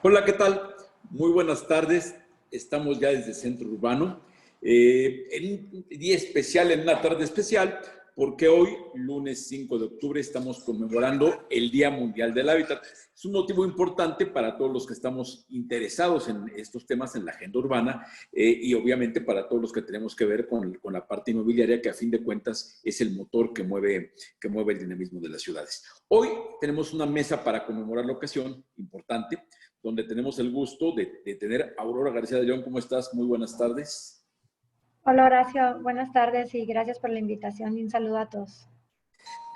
Hola, ¿qué tal? Muy buenas tardes. Estamos ya desde Centro Urbano, en un día especial, en una tarde especial, porque hoy, lunes 5 de octubre, estamos conmemorando el Día Mundial del Hábitat. Es un motivo importante para todos los que estamos interesados en estos temas en la agenda urbana y obviamente para todos los que tenemos que ver con la parte inmobiliaria, que a fin de cuentas es el motor que mueve el dinamismo de las ciudades. Hoy tenemos una mesa para conmemorar la ocasión importante, donde tenemos el gusto de tener a Aurora García de León. ¿Cómo estás? Muy buenas tardes. Hola Horacio, buenas tardes y gracias por la invitación y un saludo a todos.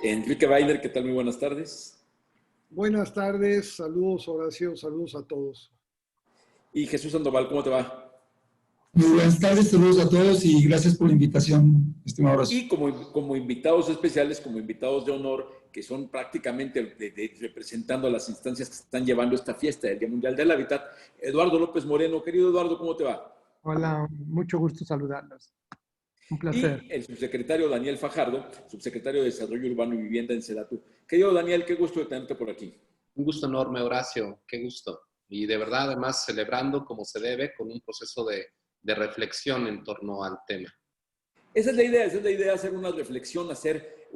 Enrique Bainer, ¿qué tal? Muy buenas tardes. Buenas tardes, saludos Horacio, saludos a todos. Y Jesús Sandoval, ¿cómo te va? Muy buenas tardes, saludos a todos y gracias por la invitación, estimado Horacio. Y como invitados especiales, como invitados de honor, que son prácticamente representando a las instancias que están llevando esta fiesta del Día Mundial del Hábitat, Eduardo López Moreno. Querido Eduardo, ¿cómo te va? Hola, mucho gusto saludarlos. Un placer. Y el subsecretario Daniel Fajardo, subsecretario de Desarrollo Urbano y Vivienda en Sedatu. Querido Daniel, qué gusto de tenerte por aquí. Un gusto enorme, Horacio, qué gusto. Y de verdad, además, celebrando como se debe, con un proceso de reflexión en torno al tema. Esa es la idea, hacer una reflexión, hacer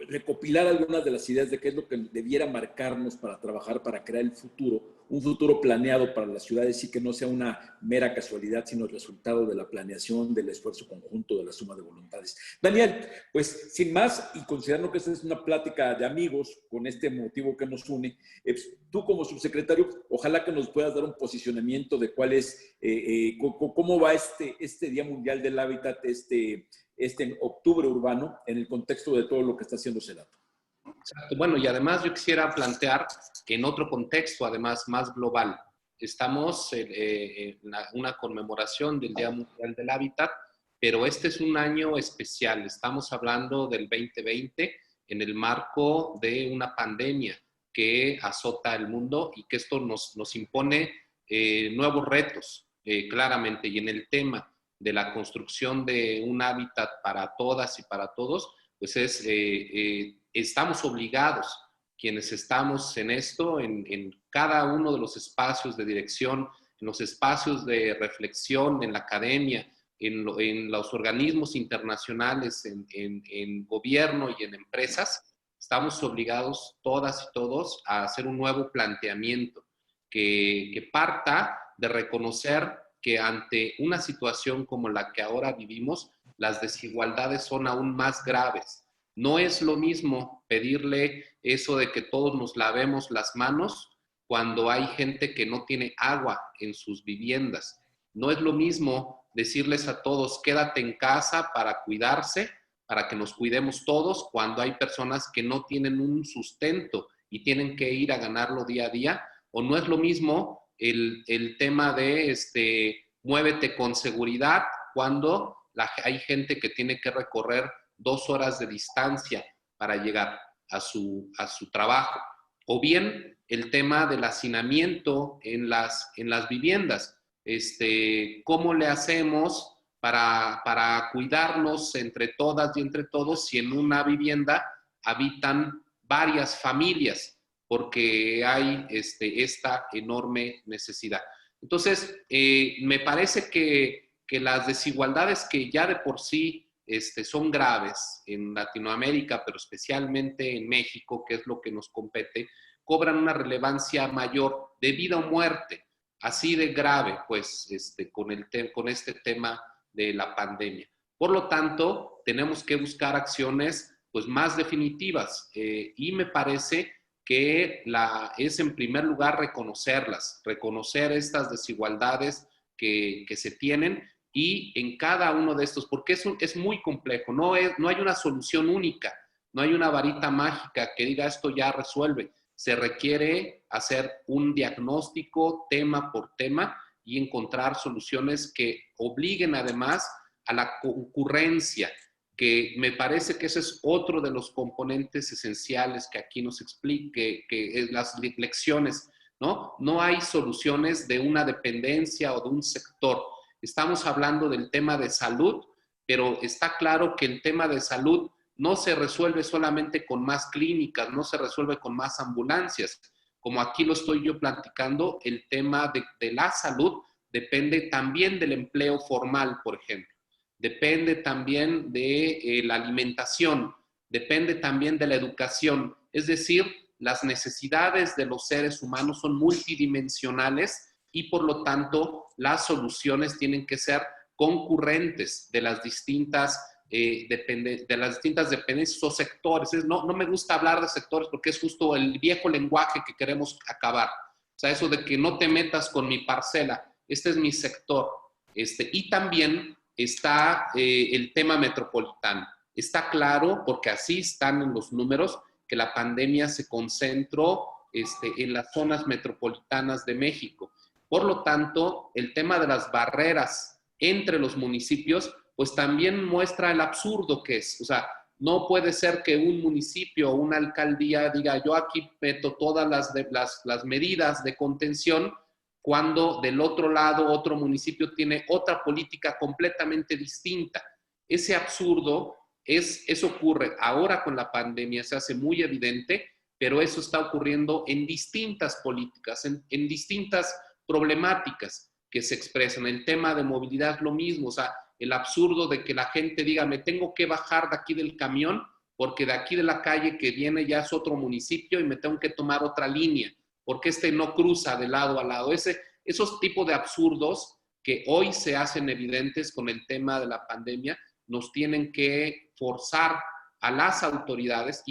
recopilar algunas de las ideas de qué es lo que debiera marcarnos para trabajar, para crear el futuro, un futuro planeado para las ciudades y que no sea una mera casualidad, sino el resultado de la planeación, del esfuerzo conjunto, de la suma de voluntades. Daniel, pues sin más, y considerando que esta es una plática de amigos con este motivo que nos une, tú como subsecretario, ojalá que nos puedas dar un posicionamiento de cuál es, cómo va este Día Mundial del Hábitat, este octubre urbano, en el contexto de todo lo que está haciendo Sedatu. Exacto. Bueno, y además yo quisiera plantear que en otro contexto, además más global, estamos en una conmemoración del Día Mundial del Hábitat, pero este es un año especial. Estamos hablando del 2020 en el marco de una pandemia que azota el mundo y que esto nos impone nuevos retos, claramente. Y en el tema de la construcción de un hábitat para todas y para todos, pues estamos obligados, quienes estamos en esto, en cada uno de los espacios de dirección, en los espacios de reflexión, en la academia, en los organismos internacionales, en gobierno y en empresas, estamos obligados todas y todos a hacer un nuevo planteamiento que parta de reconocer que ante una situación como la que ahora vivimos, las desigualdades son aún más graves. No es lo mismo pedirle eso de que todos nos lavemos las manos cuando hay gente que no tiene agua en sus viviendas. No es lo mismo decirles a todos, quédate en casa para cuidarse, para que nos cuidemos todos, cuando hay personas que no tienen un sustento y tienen que ir a ganarlo día a día. O no es lo mismo el tema de muévete con seguridad cuando hay gente que tiene que recorrer 2 horas de distancia para llegar a su trabajo. O bien el tema del hacinamiento en las viviendas. ¿Cómo le hacemos para cuidarnos entre todas y entre todos si en una vivienda habitan varias familias? Porque hay esta enorme necesidad. Entonces, me parece que las desigualdades que ya de por sí son graves en Latinoamérica, pero especialmente en México, que es lo que nos compete, cobran una relevancia mayor de vida o muerte, así de grave, pues, con este tema de la pandemia. Por lo tanto, tenemos que buscar acciones, pues, más definitivas, y me parece que es en primer lugar reconocer estas desigualdades que se tienen y en cada uno de estos, porque es muy complejo, no hay una solución única, no hay una varita mágica que diga esto ya resuelve. Se requiere hacer un diagnóstico tema por tema y encontrar soluciones que obliguen además a la concurrencia, que me parece que ese es otro de los componentes esenciales que aquí nos explique, que es las lecciones, ¿no? No hay soluciones de una dependencia o de un sector. Estamos hablando del tema de salud, pero está claro que el tema de salud no se resuelve solamente con más clínicas, no se resuelve con más ambulancias. como aquí lo estoy yo platicando, el tema de la salud depende también del empleo formal, por ejemplo. Depende también de la alimentación, depende también de la educación. Es decir, las necesidades de los seres humanos son multidimensionales y por lo tanto las soluciones tienen que ser concurrentes de las distintas dependencias o sectores. No me gusta hablar de sectores porque es justo el viejo lenguaje que queremos acabar. O sea, eso de que no te metas con mi parcela, este es mi sector. Y también está el tema metropolitano. Está claro, porque así están en los números, que la pandemia se concentró en las zonas metropolitanas de México. Por lo tanto, el tema de las barreras entre los municipios, pues también muestra el absurdo que es. O sea, no puede ser que un municipio o una alcaldía diga, yo aquí meto todas las medidas de contención, cuando del otro lado otro municipio tiene otra política completamente distinta. Ese absurdo, eso ocurre ahora con la pandemia, se hace muy evidente, pero eso está ocurriendo en distintas políticas, en distintas problemáticas que se expresan. El tema de movilidad es lo mismo, o sea, el absurdo de que la gente diga, me tengo que bajar de aquí del camión porque de aquí de la calle que viene ya es otro municipio y me tengo que tomar otra línea, porque no cruza de lado a lado. Esos tipos de absurdos que hoy se hacen evidentes con el tema de la pandemia nos tienen que forzar a las autoridades,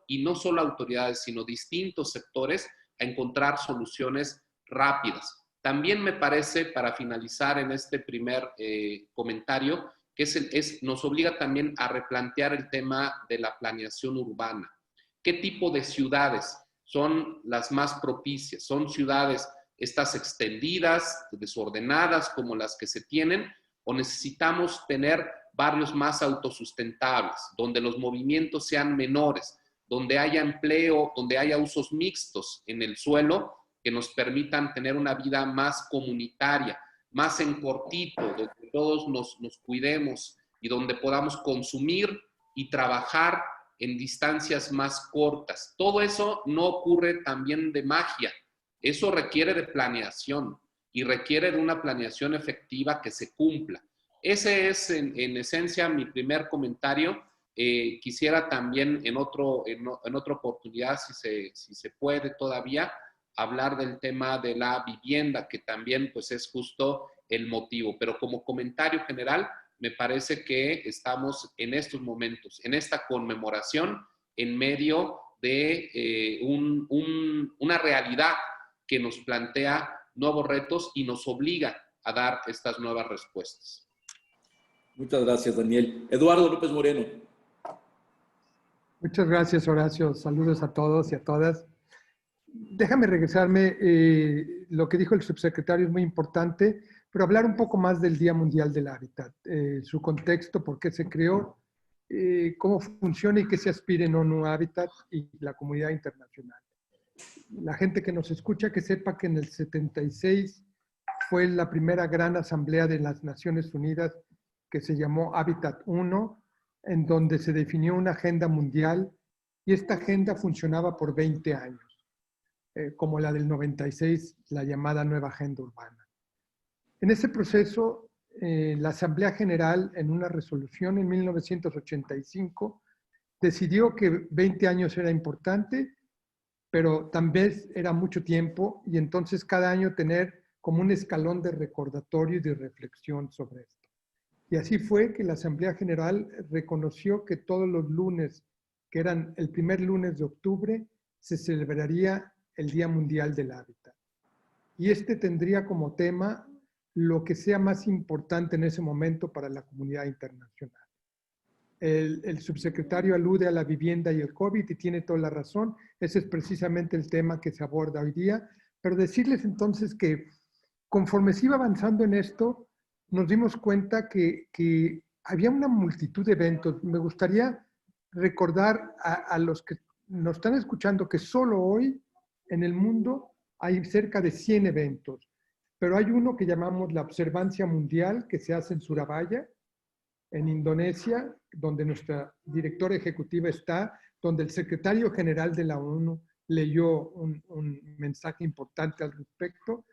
y no solo autoridades, sino distintos sectores, a encontrar soluciones rápidas. También me parece, para finalizar en este primer comentario, que nos obliga también a replantear el tema de la planeación urbana. ¿Qué tipo de ciudades son las más propicias? ¿Son ciudades estas extendidas, desordenadas como las que se tienen? ¿O necesitamos tener barrios más autosustentables, donde los movimientos sean menores, donde haya empleo, donde haya usos mixtos en el suelo que nos permitan tener una vida más comunitaria, más en cortito, donde todos nos cuidemos y donde podamos consumir y trabajar en distancias más cortas? Todo eso no ocurre también de magia. Eso requiere de planeación y requiere de una planeación efectiva que se cumpla. Ese es, en esencia, mi primer comentario. Quisiera también en otra oportunidad, si se puede todavía, hablar del tema de la vivienda, que también pues, es justo el motivo. Pero como comentario general, me parece que estamos en estos momentos, en esta conmemoración, en medio de una realidad que nos plantea nuevos retos y nos obliga a dar estas nuevas respuestas. Muchas gracias, Daniel. Eduardo López Moreno. Muchas gracias, Horacio. Saludos a todos y a todas. Déjame regresarme. Lo que dijo el subsecretario es muy importante, pero hablar un poco más del Día Mundial del Hábitat, su contexto, por qué se creó, cómo funciona y qué se aspira en ONU Hábitat y la comunidad internacional. La gente que nos escucha, que sepa que en el 76 fue la primera gran asamblea de las Naciones Unidas que se llamó Hábitat 1, en donde se definió una agenda mundial, y esta agenda funcionaba por 20 años, como la del 96, la llamada Nueva Agenda Urbana. En ese proceso, la Asamblea General, en una resolución en 1985, decidió que 20 años era importante, pero también era mucho tiempo, y entonces cada año tener como un escalón de recordatorio y de reflexión sobre esto. Y así fue que la Asamblea General reconoció que todos los lunes, que eran el primer lunes de octubre, se celebraría el Día Mundial del Hábitat. Y este tendría como tema lo que sea más importante en ese momento para la comunidad internacional. El subsecretario alude a la vivienda y el COVID y tiene toda la razón. Ese es precisamente el tema que se aborda hoy día. Pero decirles entonces que conforme se iba avanzando en esto, nos dimos cuenta que había una multitud de eventos. Me gustaría recordar a los que nos están escuchando que solo hoy en el mundo hay cerca de 100 eventos, pero hay uno que llamamos la Observancia Mundial, que se hace en Surabaya, en Indonesia, donde nuestra directora ejecutiva está, donde el secretario general de la ONU leyó un mensaje importante al respecto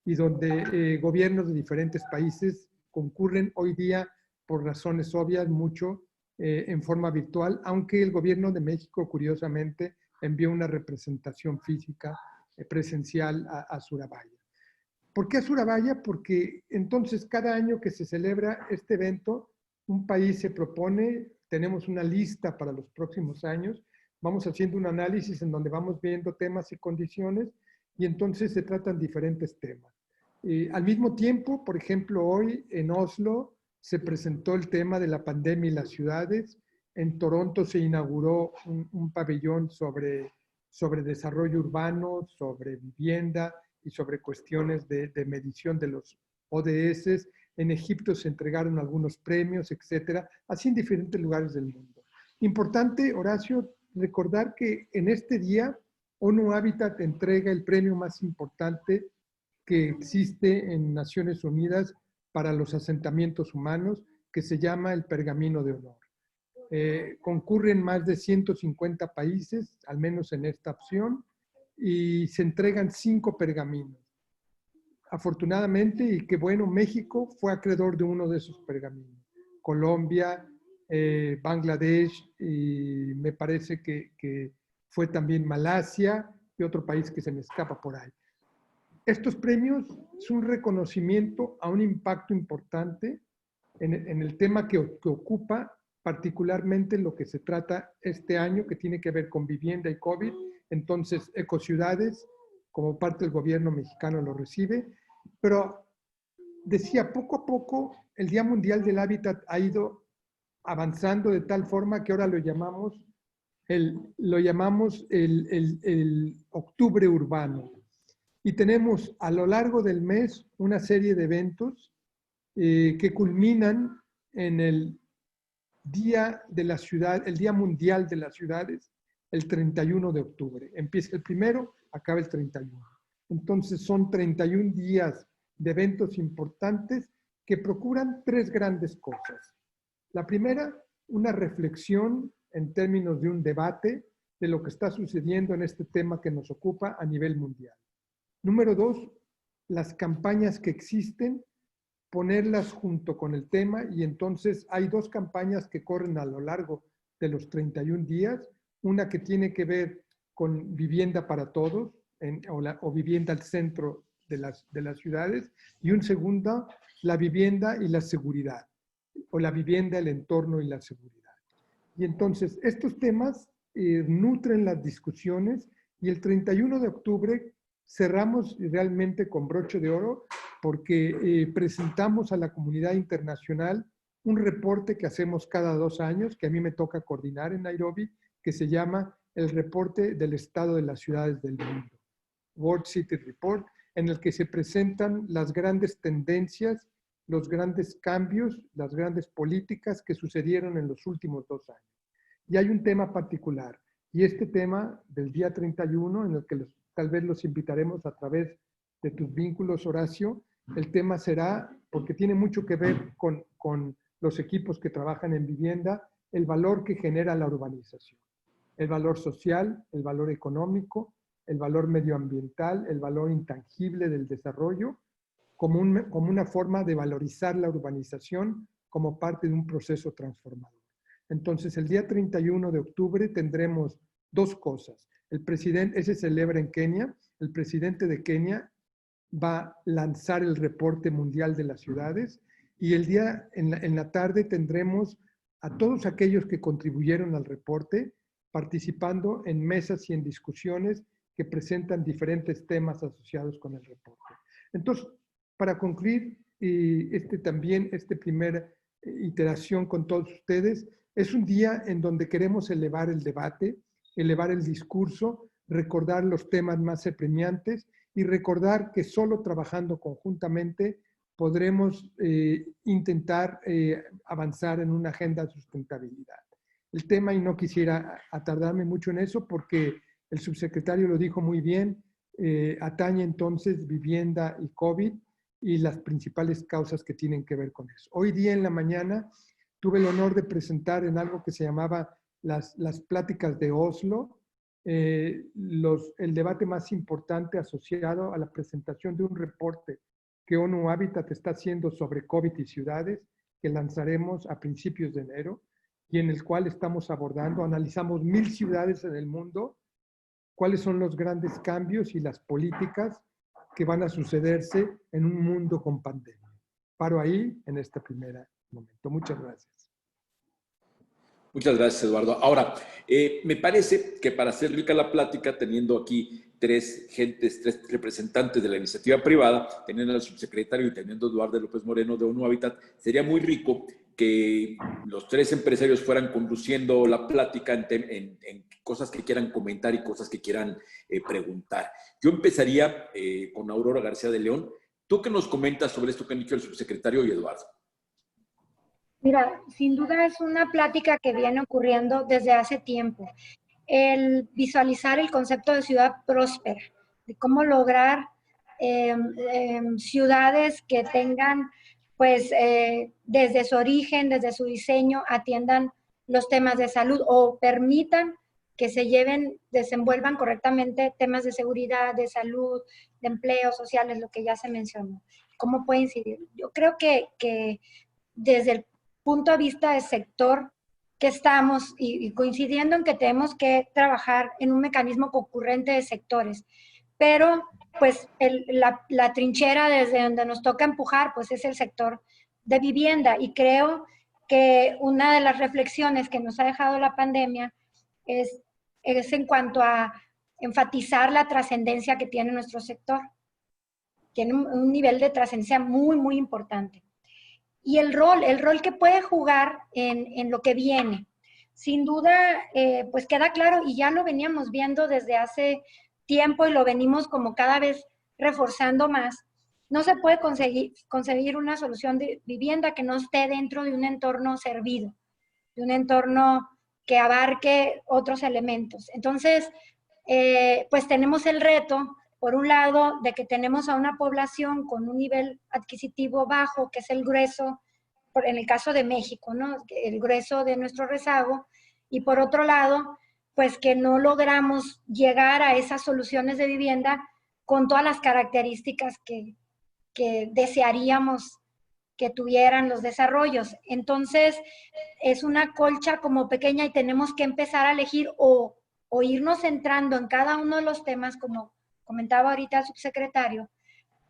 y donde gobiernos de diferentes países concurren hoy día por razones obvias mucho en forma virtual, aunque el gobierno de México curiosamente envió una representación física presencial a Surabaya. ¿Por qué a Surabaya? Porque entonces cada año que se celebra este evento, un país se propone, tenemos una lista para los próximos años, vamos haciendo un análisis en donde vamos viendo temas y condiciones y entonces se tratan diferentes temas. Al mismo tiempo, por ejemplo, hoy en Oslo se presentó el tema de la pandemia y las ciudades. En Toronto se inauguró un pabellón sobre desarrollo urbano, sobre vivienda y sobre cuestiones de medición de los ODS. En Egipto se entregaron algunos premios, etcétera, así en diferentes lugares del mundo. Importante, Horacio, recordar que en este día ONU Habitat entrega el premio más importante que existe en Naciones Unidas para los asentamientos humanos, que se llama el Pergamino de Honor. Concurren más de 150 países, al menos en esta opción, y se entregan 5 pergaminos. Afortunadamente, y qué bueno, México fue acreedor de uno de esos pergaminos. Colombia, Bangladesh, y me parece que fue también Malasia y otro país que se me escapa por ahí. Estos premios son un reconocimiento a un impacto importante en el tema que ocupa particularmente lo que se trata este año, que tiene que ver con vivienda y COVID. Entonces, Ecociudades, como parte del gobierno mexicano, lo recibe. Pero decía, poco a poco, el Día Mundial del Hábitat ha ido avanzando de tal forma que ahora lo llamamos el Octubre Urbano. Y tenemos a lo largo del mes una serie de eventos que culminan en el Día de la Ciudad, el Día Mundial de las Ciudades, el 31 de octubre. Empieza el 1, acaba el 31. Entonces son 31 días de eventos importantes que procuran 3 grandes cosas. La primera, una reflexión en términos de un debate de lo que está sucediendo en este tema que nos ocupa a nivel mundial. Número 2, las campañas que existen, ponerlas junto con el tema, y entonces hay 2 campañas que corren a lo largo de los 31 días, una que tiene que ver con vivienda para todos, o vivienda al centro de las ciudades, y un segundo, la vivienda y la seguridad, o la vivienda, el entorno y la seguridad. Y entonces estos temas nutren las discusiones, y el 31 de octubre cerramos realmente con broche de oro porque presentamos a la comunidad internacional un reporte que hacemos cada 2 años, que a mí me toca coordinar en Nairobi, que se llama el Reporte del Estado de las Ciudades del Mundo, World City Report, en el que se presentan las grandes tendencias, los grandes cambios, las grandes políticas que sucedieron en los últimos 2 años. Y hay un tema particular, y este tema del día 31, en el que tal vez los invitaremos a través de tus vínculos, Horacio, el tema será, porque tiene mucho que ver con los equipos que trabajan en vivienda, el valor que genera la urbanización. El valor social, el valor económico, el valor medioambiental, el valor intangible del desarrollo, como una forma de valorizar la urbanización como parte de un proceso transformador. Entonces, el día 31 de octubre tendremos 2 cosas. Ese se celebra en Kenia. El presidente de Kenia va a lanzar el reporte mundial de las ciudades, y el día, en la tarde, tendremos a todos aquellos que contribuyeron al reporte participando en mesas y en discusiones que presentan diferentes temas asociados con el reporte. Entonces, para concluir, esta primera iteración con todos ustedes, es un día en donde queremos elevar el debate, elevar el discurso, recordar los temas más apremiantes y recordar que solo trabajando conjuntamente podremos intentar avanzar en una agenda de sustentabilidad. El tema, y no quisiera atardarme mucho en eso porque el subsecretario lo dijo muy bien, atañe entonces vivienda y COVID y las principales causas que tienen que ver con eso. Hoy día en la mañana tuve el honor de presentar en algo que se llamaba las pláticas de Oslo, el debate más importante asociado a la presentación de un reporte que ONU Habitat está haciendo sobre COVID y ciudades, que lanzaremos a principios de enero, y en el cual estamos abordando, analizamos 1000 ciudades en el mundo, cuáles son los grandes cambios y las políticas que van a sucederse en un mundo con pandemia. Paro ahí en este primer momento. Muchas gracias. Muchas gracias, Eduardo. Ahora, me parece que para hacer rica la plática, teniendo aquí tres representantes de la iniciativa privada, teniendo al subsecretario y teniendo a Eduardo López Moreno de ONU Habitat, sería muy rico que los tres empresarios fueran conduciendo la plática en cosas que quieran comentar y cosas que quieran preguntar. Yo empezaría con Aurora García de León. ¿Tú qué nos comentas sobre esto que han dicho el subsecretario y Eduardo? Mira, sin duda es una plática que viene ocurriendo desde hace tiempo. El visualizar el concepto de ciudad próspera, de cómo lograr ciudades que tengan, pues, desde su origen, desde su diseño, atiendan los temas de salud o permitan que se desenvuelvan correctamente temas de seguridad, de salud, de empleo, sociales, lo que ya se mencionó. ¿Cómo puede incidir? Yo creo que desde el punto de vista del sector que estamos y coincidiendo en que tenemos que trabajar en un mecanismo concurrente de sectores, pero pues la trinchera desde donde nos toca empujar pues es el sector de vivienda, y creo que una de las reflexiones que nos ha dejado la pandemia es en cuanto a enfatizar la trascendencia que tiene nuestro sector. Tiene un nivel de trascendencia muy, muy importante. Y el rol que puede jugar en lo que viene. Sin duda, pues queda claro, y ya lo veníamos viendo desde hace tiempo y lo venimos como cada vez reforzando más. No se puede conseguir una solución de vivienda que no esté dentro de un entorno servido, de un entorno que abarque otros elementos. Entonces, pues tenemos el reto, por un lado, de que tenemos a una población con un nivel adquisitivo bajo, que es el grueso, en el caso de México, ¿no? El grueso de nuestro rezago, y por otro lado, pues que no logramos llegar a esas soluciones de vivienda con todas las características que desearíamos que tuvieran los desarrollos. Entonces, es una colcha como pequeña y tenemos que empezar a elegir o irnos centrando en cada uno de los temas, como comentaba ahorita el subsecretario,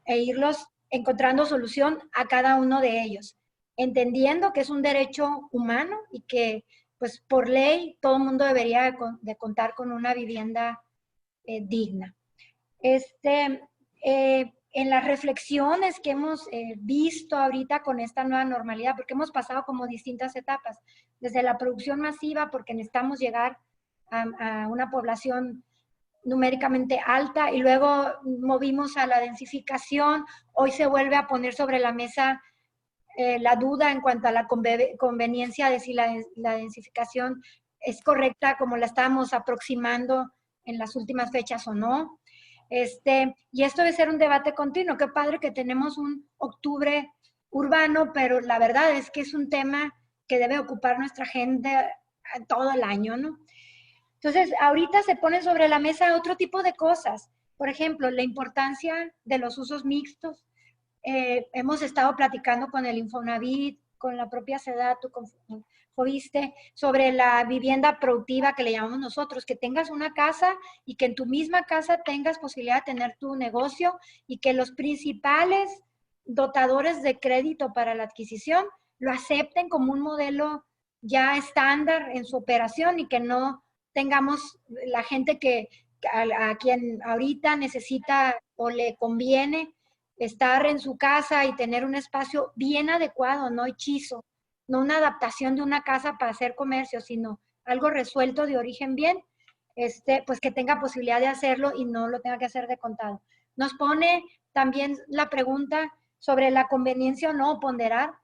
e irlos encontrando solución a cada uno de ellos, entendiendo que es un derecho humano y que, pues, por ley, todo el mundo debería de contar con una vivienda digna. En las reflexiones que hemos visto ahorita con esta nueva normalidad, porque hemos pasado como distintas etapas, desde la producción masiva, porque necesitamos llegar a una población numéricamente alta, y luego movimos a la densificación. Hoy se vuelve a poner sobre la mesa la duda en cuanto a la conveniencia de si la densificación es correcta como la estábamos aproximando en las últimas fechas o no. Y esto debe ser un debate continuo. Qué padre que tenemos un octubre urbano, pero la verdad es que es un tema que debe ocupar nuestra agenda todo el año, ¿no? Entonces, ahorita se ponen sobre la mesa otro tipo de cosas. Por ejemplo, la importancia de los usos mixtos. Hemos estado platicando con el Infonavit, con la propia SEDATU, con Fobiste, sobre la vivienda productiva que le llamamos nosotros, que tengas una casa y que en tu misma casa tengas posibilidad de tener tu negocio, y que los principales dotadores de crédito para la adquisición lo acepten como un modelo ya estándar en su operación, y que no tengamos la gente a quien ahorita necesita o le conviene estar en su casa y tener un espacio bien adecuado, no hechizo, no una adaptación de una casa para hacer comercio, sino algo resuelto de origen bien, pues que tenga posibilidad de hacerlo y no lo tenga que hacer de contado. Nos pone también la pregunta sobre la conveniencia o no, ponderar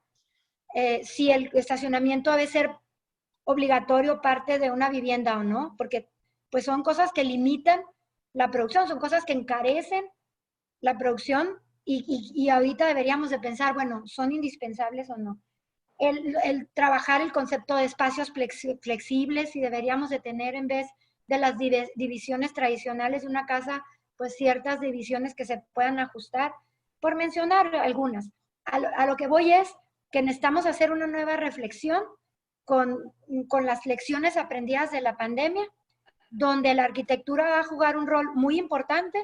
si el estacionamiento debe ser obligatorio parte de una vivienda o no, porque pues son cosas que limitan la producción, son cosas que encarecen la producción, y ahorita deberíamos de pensar, bueno, ¿son indispensables o no? El trabajar el concepto de espacios flexibles, y deberíamos de tener, en vez de las divisiones tradicionales de una casa, pues ciertas divisiones que se puedan ajustar, por mencionar algunas. A lo que voy es que necesitamos hacer una nueva reflexión con las lecciones aprendidas de la pandemia, donde la arquitectura va a jugar un rol muy importante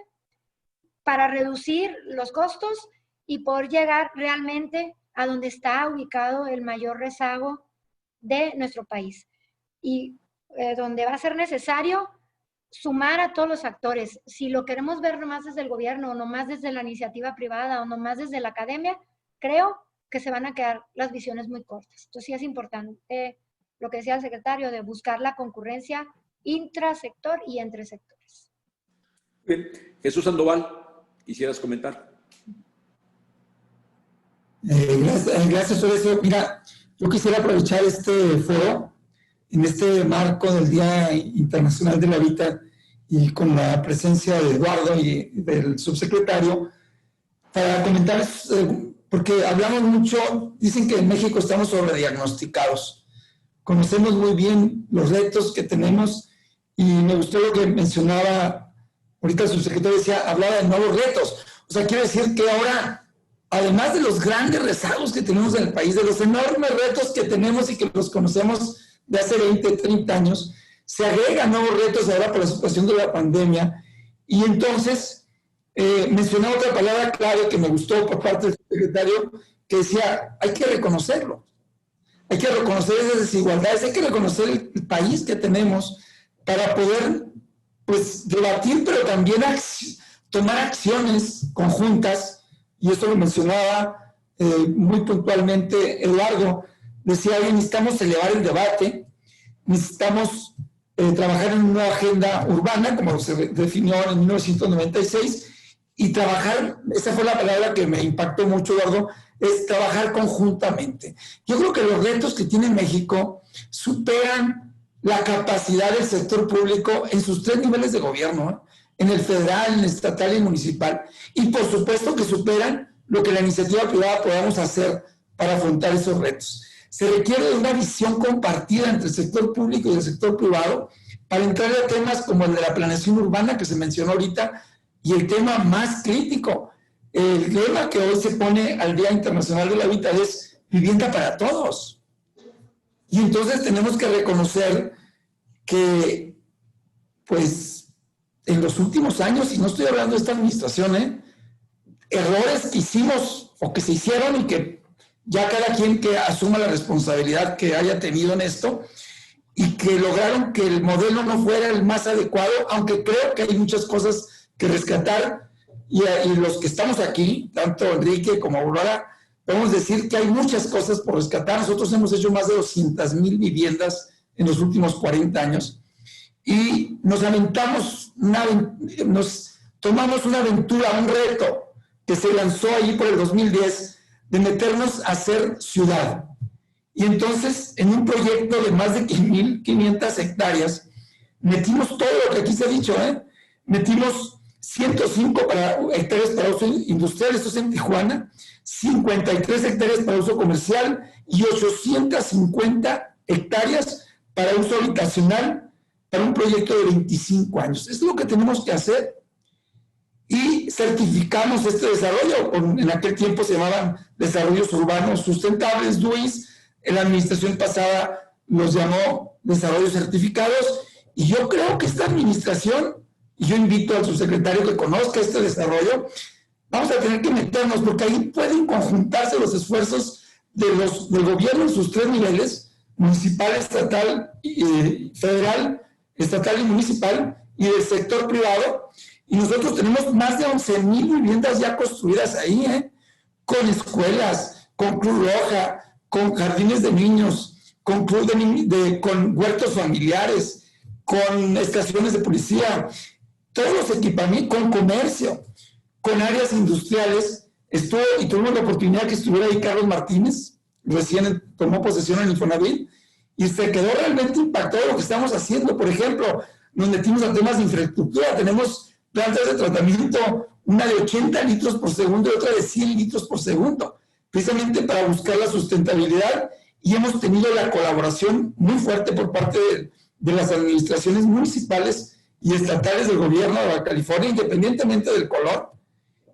para reducir los costos y poder llegar realmente a donde está ubicado el mayor rezago de nuestro país. Y donde va a ser necesario sumar a todos los actores. Si lo queremos ver nomás desde el gobierno, o nomás desde la iniciativa privada, o nomás desde la academia, creo que se van a quedar las visiones muy cortas. Entonces sí es importante lo que decía el secretario, de buscar la concurrencia intrasector y entre sectores. Bien. Jesús Sandoval, ¿quisieras comentar? Gracias, Horacio. Mira, yo quisiera aprovechar este foro en este marco del Día Internacional del Hábitat y con la presencia de Eduardo y del subsecretario para comentarles, porque hablamos mucho, dicen que en México estamos sobrediagnosticados. Conocemos muy bien los retos que tenemos y me gustó lo que mencionaba, ahorita el subsecretario decía, hablaba de nuevos retos. O sea, quiere decir que ahora, además de los grandes rezagos que tenemos en el país, de los enormes retos que tenemos y que los conocemos de hace 20, 30 años, se agregan nuevos retos ahora por la situación de la pandemia. Y entonces, mencionaba otra palabra clave que me gustó por parte del secretario, que decía, hay que reconocerlo. Hay que reconocer esas desigualdades, hay que reconocer el país que tenemos para poder, pues, debatir, pero también tomar acciones conjuntas, y esto lo mencionaba muy puntualmente Eduardo, decía, oye, necesitamos elevar el debate, necesitamos trabajar en una agenda urbana, como se definió en 1996, y trabajar, esa fue la palabra que me impactó mucho, Eduardo, es trabajar conjuntamente. Yo creo que los retos que tiene México superan la capacidad del sector público en sus 3 niveles de gobierno, ¿eh? En el federal, en el estatal y el municipal. Y por supuesto que superan lo que la iniciativa privada podamos hacer para afrontar esos retos. Se requiere de una visión compartida entre el sector público y el sector privado para entrar a temas como el de la planeación urbana que se mencionó ahorita y el tema más crítico. El lema que hoy se pone al Día Internacional del Hábitat es vivienda para todos. Y entonces tenemos que reconocer que, pues, en los últimos años, y no estoy hablando de esta administración, errores que hicimos o que se hicieron y que ya cada quien que asuma la responsabilidad que haya tenido en esto y que lograron que el modelo no fuera el más adecuado, aunque creo que hay muchas cosas que rescatar y los que estamos aquí, tanto Enrique como Aurora, podemos decir que hay muchas cosas por rescatar. Nosotros hemos hecho más de 200,000 viviendas en los últimos 40 años y nos tomamos una aventura, un reto que se lanzó ahí por el 2010 de meternos a hacer ciudad. Y entonces, en un proyecto de más de 1,500 hectáreas, metimos todo lo que aquí se ha dicho, metimos 105 hectáreas para uso industrial, esto es en Tijuana, 53 hectáreas para uso comercial y 850 hectáreas para uso habitacional para un proyecto de 25 años. Esto es lo que tenemos que hacer. Y certificamos este desarrollo, en aquel tiempo se llamaban desarrollos urbanos sustentables, DUIs, en la administración pasada los llamó desarrollos certificados, y yo creo que esta administración, y yo invito al subsecretario que conozca este desarrollo, vamos a tener que meternos, porque ahí pueden conjuntarse los esfuerzos del gobierno en sus 3 niveles, municipal, estatal, federal, estatal y municipal, y del sector privado. Y nosotros tenemos más de 11,000 viviendas ya construidas ahí, con escuelas, con Cruz Roja, con jardines de niños, con con huertos familiares, con estaciones de policía, todos los equipamientos, con comercio, con áreas industriales. Y tuvimos la oportunidad que estuviera ahí Carlos Martínez, recién tomó posesión en Infonavit, y se quedó realmente impactado de lo que estamos haciendo. Por ejemplo, nos metimos a temas de infraestructura, tenemos plantas de tratamiento, una de 80 litros por segundo y otra de 100 litros por segundo, precisamente para buscar la sustentabilidad, y hemos tenido la colaboración muy fuerte por parte de las administraciones municipales y estatales del gobierno de Baja California, independientemente del color.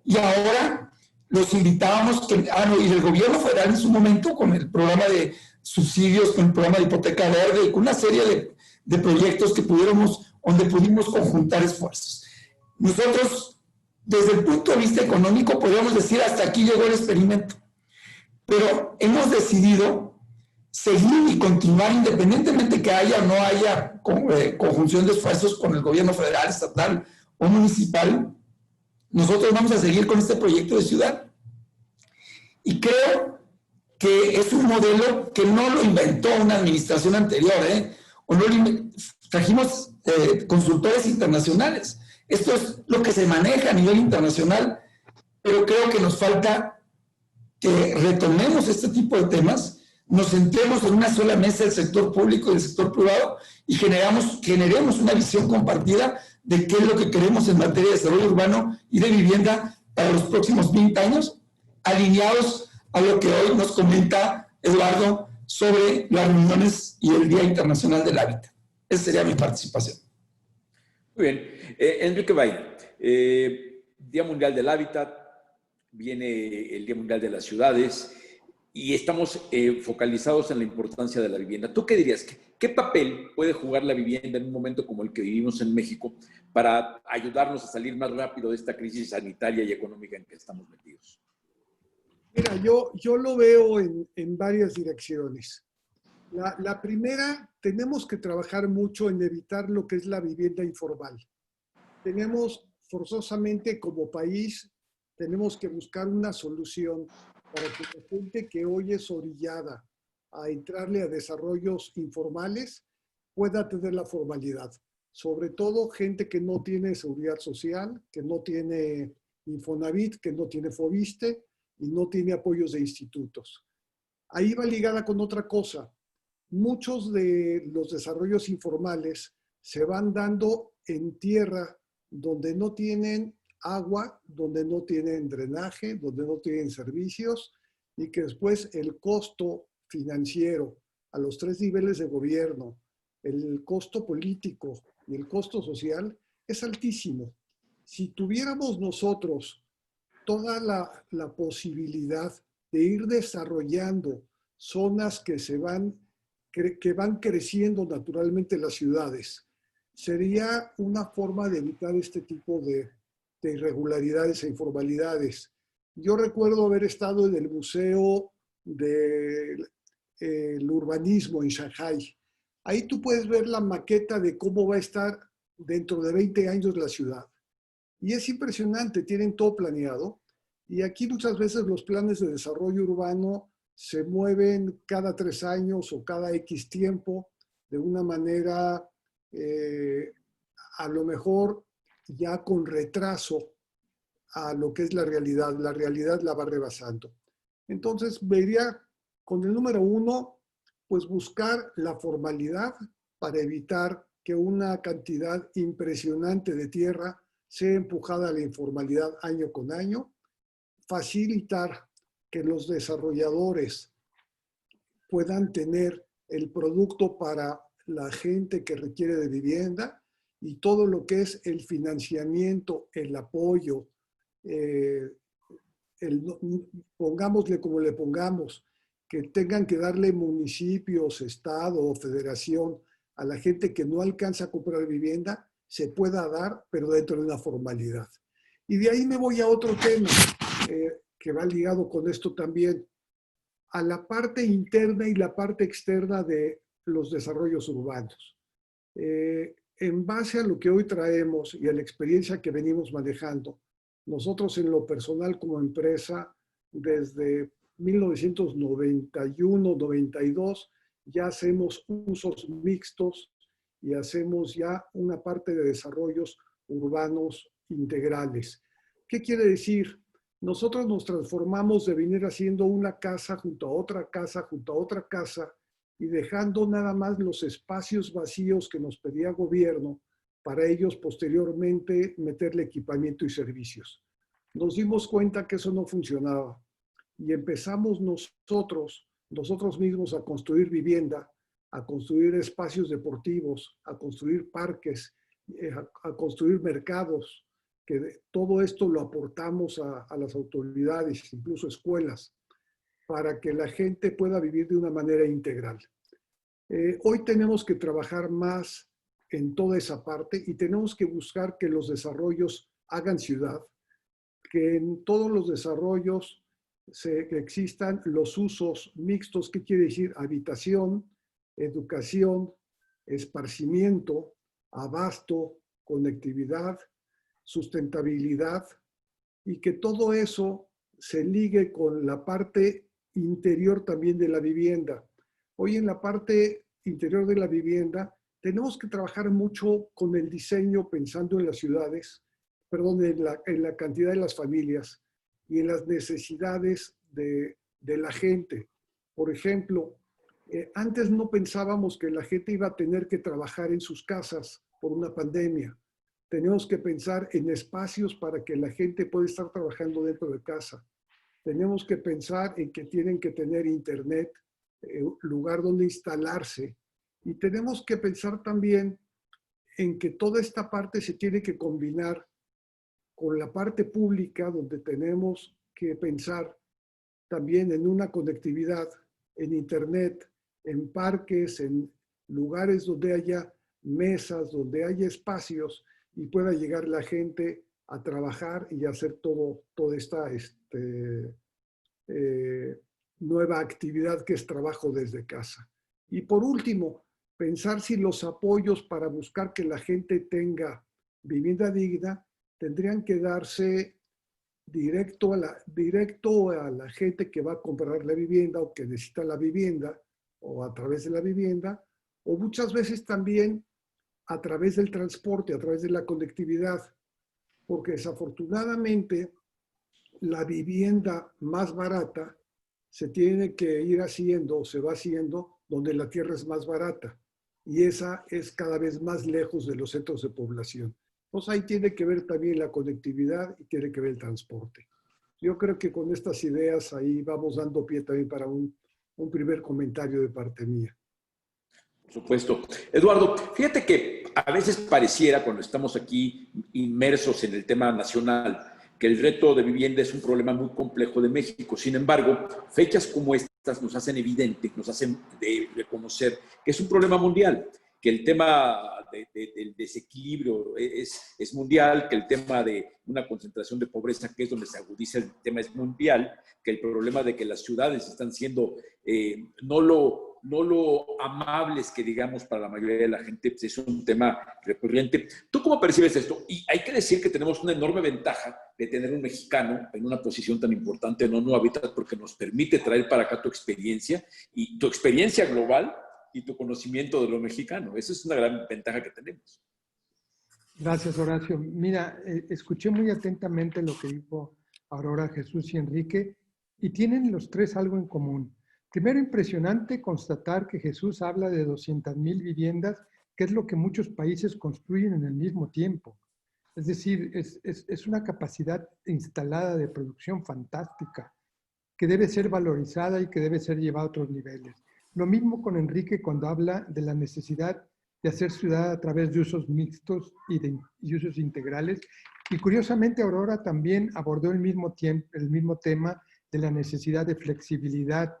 Y ahora los invitábamos, y del gobierno federal en su momento, con el programa de subsidios, con el programa de hipoteca verde, con una serie de proyectos donde pudimos conjuntar esfuerzos. Nosotros, desde el punto de vista económico, podríamos decir hasta aquí llegó el experimento, pero hemos decidido seguir y continuar independientemente que haya o no haya conjunción de esfuerzos con el gobierno federal, estatal o municipal. Nosotros vamos a seguir con este proyecto de ciudad. Y creo que es un modelo que no lo inventó una administración anterior, o no trajimos consultores internacionales. Esto es lo que se maneja a nivel internacional, pero creo que nos falta que retomemos este tipo de temas, nos sentemos en una sola mesa del sector público y del sector privado y generemos una visión compartida de qué es lo que queremos en materia de desarrollo urbano y de vivienda para los próximos 20 años, alineados a lo que hoy nos comenta Eduardo sobre las reuniones y el Día Internacional del Hábitat. Esa sería mi participación. Muy bien. Enrique Bay, Día Mundial del Hábitat, viene el Día Mundial de las Ciudades y estamos focalizados en la importancia de la vivienda. ¿Tú qué dirías? ¿Qué papel puede jugar la vivienda en un momento como el que vivimos en México para ayudarnos a salir más rápido de esta crisis sanitaria y económica en que estamos metidos? Mira, yo lo veo en varias direcciones. La primera, tenemos que trabajar mucho en evitar lo que es la vivienda informal. Tenemos forzosamente como país, tenemos que buscar una solución para que la gente que hoy es orillada a entrarle a desarrollos informales pueda tener la formalidad. Sobre todo gente que no tiene seguridad social, que no tiene Infonavit, que no tiene Fobiste y no tiene apoyos de institutos. Ahí va ligada con otra cosa. Muchos de los desarrollos informales se van dando en tierra donde no tienen agua, donde no tienen drenaje, donde no tienen servicios y que después el costo financiero a los 3 niveles de gobierno, el costo político y el costo social es altísimo. Si tuviéramos nosotros toda la posibilidad de ir desarrollando zonas que van creciendo naturalmente las ciudades, sería una forma de evitar este tipo de irregularidades e informalidades. Yo recuerdo haber estado en el Museo del Urbanismo en Shanghái. Ahí tú puedes ver la maqueta de cómo va a estar dentro de 20 años la ciudad. Y es impresionante, tienen todo planeado. Y aquí muchas veces los planes de desarrollo urbano se mueven cada 3 años o cada X tiempo de una manera a lo mejor ya con retraso a lo que es la realidad. La realidad la va rebasando. Entonces, vería con el número 1, pues buscar la formalidad para evitar que una cantidad impresionante de tierra sea empujada a la informalidad año con año. Facilitar que los desarrolladores puedan tener el producto para la gente que requiere de vivienda y todo lo que es el financiamiento, el apoyo, pongámosle como le pongamos, que tengan que darle municipios, estado o federación a la gente que no alcanza a comprar vivienda, se pueda dar, pero dentro de una formalidad. Y de ahí me voy a otro tema que va ligado con esto también, a la parte interna y la parte externa de los desarrollos urbanos. En base a lo que hoy traemos y a la experiencia que venimos manejando, nosotros en lo personal como empresa, desde 1991-92, ya hacemos usos mixtos y hacemos ya una parte de desarrollos urbanos integrales. ¿Qué quiere decir? Nosotros nos transformamos de venir haciendo una casa junto a otra casa, junto a otra casa, y dejando nada más los espacios vacíos que nos pedía gobierno para ellos posteriormente meterle equipamiento y servicios. Nos dimos cuenta que eso no funcionaba y empezamos nosotros mismos a construir vivienda a construir espacios deportivos, a construir parques, a construir mercados, que todo esto lo aportamos a las autoridades, incluso escuelas, para que la gente pueda vivir de una manera integral. Hoy tenemos que trabajar más en toda esa parte y tenemos que buscar que los desarrollos hagan ciudad, que en todos los desarrollos que existan los usos mixtos. ¿Qué quiere decir? Habitación, educación, esparcimiento, abasto, conectividad, sustentabilidad, y que todo eso se ligue con la parte interior también de la vivienda. Hoy en la parte interior de la vivienda tenemos que trabajar mucho con el diseño, pensando en las ciudades, perdón, en la cantidad de las familias y en las necesidades de la gente. Por ejemplo, antes no pensábamos que la gente iba a tener que trabajar en sus casas por una pandemia. Tenemos que pensar en espacios para que la gente pueda estar trabajando dentro de casa. Tenemos que pensar en que tienen que tener internet, lugar donde instalarse. Y tenemos que pensar también en que toda esta parte se tiene que combinar con la parte pública, donde tenemos que pensar también en una conectividad, en internet, en parques, en lugares donde haya mesas, donde haya espacios y pueda llegar la gente a trabajar y hacer toda esta nueva actividad que es trabajo desde casa. Y por último, pensar si los apoyos para buscar que la gente tenga vivienda digna tendrían que darse directo a la gente que va a comprar la vivienda o que necesita la vivienda, o a través de la vivienda, o muchas veces también a través del transporte, a través de la conectividad, porque desafortunadamente la vivienda más barata se tiene que ir haciendo o se va haciendo donde la tierra es más barata, y esa es cada vez más lejos de los centros de población. Pues ahí tiene que ver también la conectividad y tiene que ver el transporte. Yo creo que con estas ideas ahí vamos dando pie también para un primer comentario de parte mía. Por supuesto. Eduardo, fíjate que a veces pareciera, cuando estamos aquí inmersos en el tema nacional, que el reto de vivienda es un problema muy complejo de México. Sin embargo, fechas como estas nos hacen evidente, nos hacen reconocer que es un problema mundial, que el tema del desequilibrio es mundial, que el tema de una concentración de pobreza, que es donde se agudiza el tema, es mundial, que el problema de que las ciudades están siendo no lo amables que digamos para la mayoría de la gente, pues es un tema recurrente. ¿Tú cómo percibes esto? Y hay que decir que tenemos una enorme ventaja de tener un mexicano en una posición tan importante en ONU Habitat, porque nos permite traer para acá tu experiencia global y tu conocimiento de lo mexicano. Esa es una gran ventaja que tenemos. Gracias, Horacio. Mira, escuché muy atentamente lo que dijo Aurora, Jesús y Enrique, y tienen los tres algo en común. Primero, impresionante constatar que Jesús habla de 200,000 viviendas, que es lo que muchos países construyen en el mismo tiempo. Es decir, es una capacidad instalada de producción fantástica, que debe ser valorizada y que debe ser llevada a otros niveles. Lo mismo con Enrique cuando habla de la necesidad de hacer ciudad a través de usos mixtos y usos integrales. Y curiosamente, Aurora también abordó el mismo tema de la necesidad de flexibilidad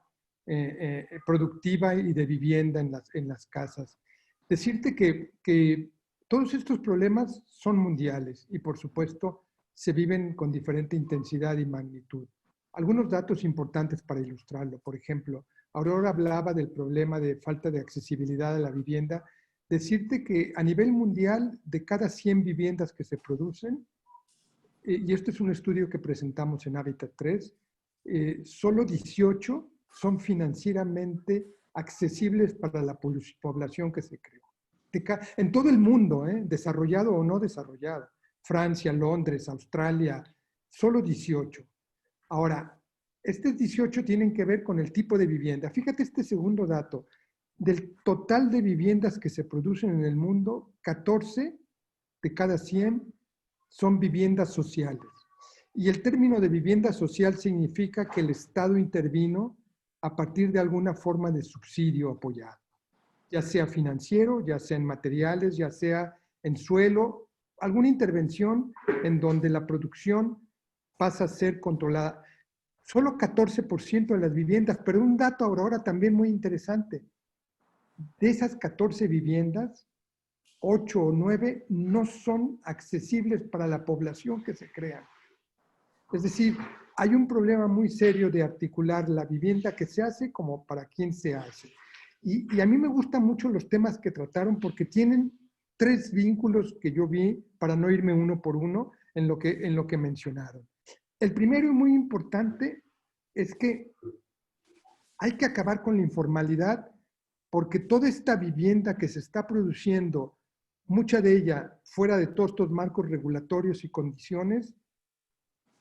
productiva y de vivienda en las casas. Decirte que todos estos problemas son mundiales y, por supuesto, se viven con diferente intensidad y magnitud. Algunos datos importantes para ilustrarlo. Por ejemplo, Aurora hablaba del problema de falta de accesibilidad a la vivienda. Decirte que a nivel mundial, de cada 100 viviendas que se producen, y esto es un estudio que presentamos en Habitat 3, solo 18 son financieramente accesibles para la población que se creó. En todo el mundo, desarrollado o no desarrollado. Francia, Londres, Australia, solo 18. Ahora, estos 18 tienen que ver con el tipo de vivienda. Fíjate este segundo dato. Del total de viviendas que se producen en el mundo, 14 de cada 100 son viviendas sociales. Y el término de vivienda social significa que el Estado intervino a partir de alguna forma de subsidio apoyado. ya sea financiero, ya sea en materiales, ya sea en suelo, alguna intervención en donde la producción pasa a ser controlada. Solo 14% de las viviendas, pero un dato, Aurora, también muy interesante. De esas 14 viviendas, 8 o 9 no son accesibles para la población que se crean. Es decir, hay un problema muy serio de articular la vivienda que se hace como para quién se hace. Y a mí me gustan mucho los temas que trataron porque tienen 3 vínculos que yo vi, para no irme uno por uno, en lo que mencionaron. El primero y muy importante es que hay que acabar con la informalidad porque toda esta vivienda que se está produciendo, mucha de ella fuera de todos estos marcos regulatorios y condiciones,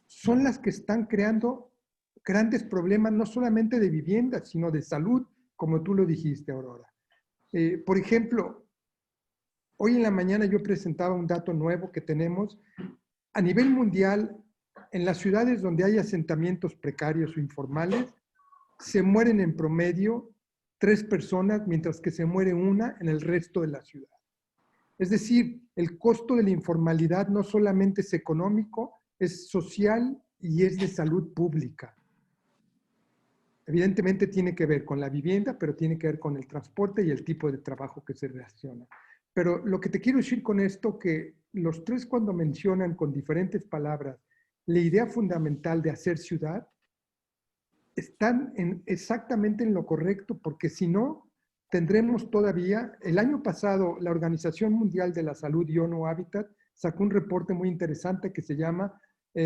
son las que están creando grandes problemas, no solamente de vivienda, sino de salud, como tú lo dijiste, Aurora. Por ejemplo, hoy en la mañana yo presentaba un dato nuevo que tenemos. A nivel mundial, en las ciudades donde hay asentamientos precarios o informales, se mueren en promedio 3 personas, mientras que se muere una en el resto de la ciudad. Es decir, el costo de la informalidad no solamente es económico, es social y es de salud pública. Evidentemente tiene que ver con la vivienda, pero tiene que ver con el transporte y el tipo de trabajo que se relaciona. Pero lo que te quiero decir con esto, que los 3 cuando mencionan con diferentes palabras la idea fundamental de hacer ciudad, están exactamente en lo correcto, porque si no, tendremos todavía, el año pasado la Organización Mundial de la Salud y ONU Habitat sacó un reporte muy interesante que se llama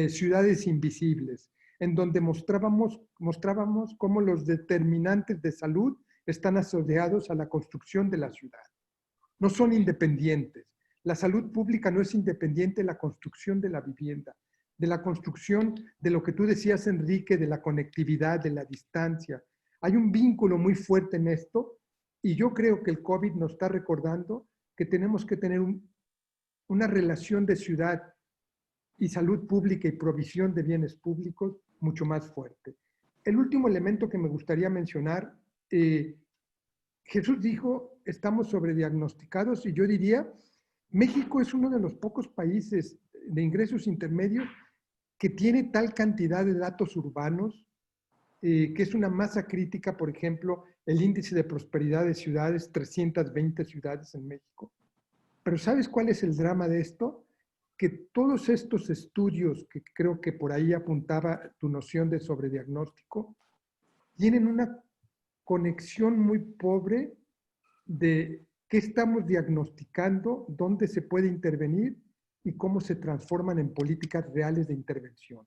Ciudades Invisibles, en donde mostrábamos cómo los determinantes de salud están asociados a la construcción de la ciudad. No son independientes. La salud pública no es independiente de la construcción de la vivienda, de la construcción de lo que tú decías, Enrique, de la conectividad, de la distancia. Hay un vínculo muy fuerte en esto y yo creo que el COVID nos está recordando que tenemos que tener una relación de ciudad y salud pública y provisión de bienes públicos mucho más fuerte. El último elemento que me gustaría mencionar, Jesús dijo, estamos sobrediagnosticados, y yo diría, México es uno de los pocos países de ingresos intermedios que tiene tal cantidad de datos urbanos, que es una masa crítica. Por ejemplo, el índice de prosperidad de ciudades, 320 ciudades en México. Pero ¿sabes cuál es el drama de esto? Que todos estos estudios, que creo que por ahí apuntaba tu noción de sobrediagnóstico, tienen una conexión muy pobre de qué estamos diagnosticando, dónde se puede intervenir y cómo se transforman en políticas reales de intervención.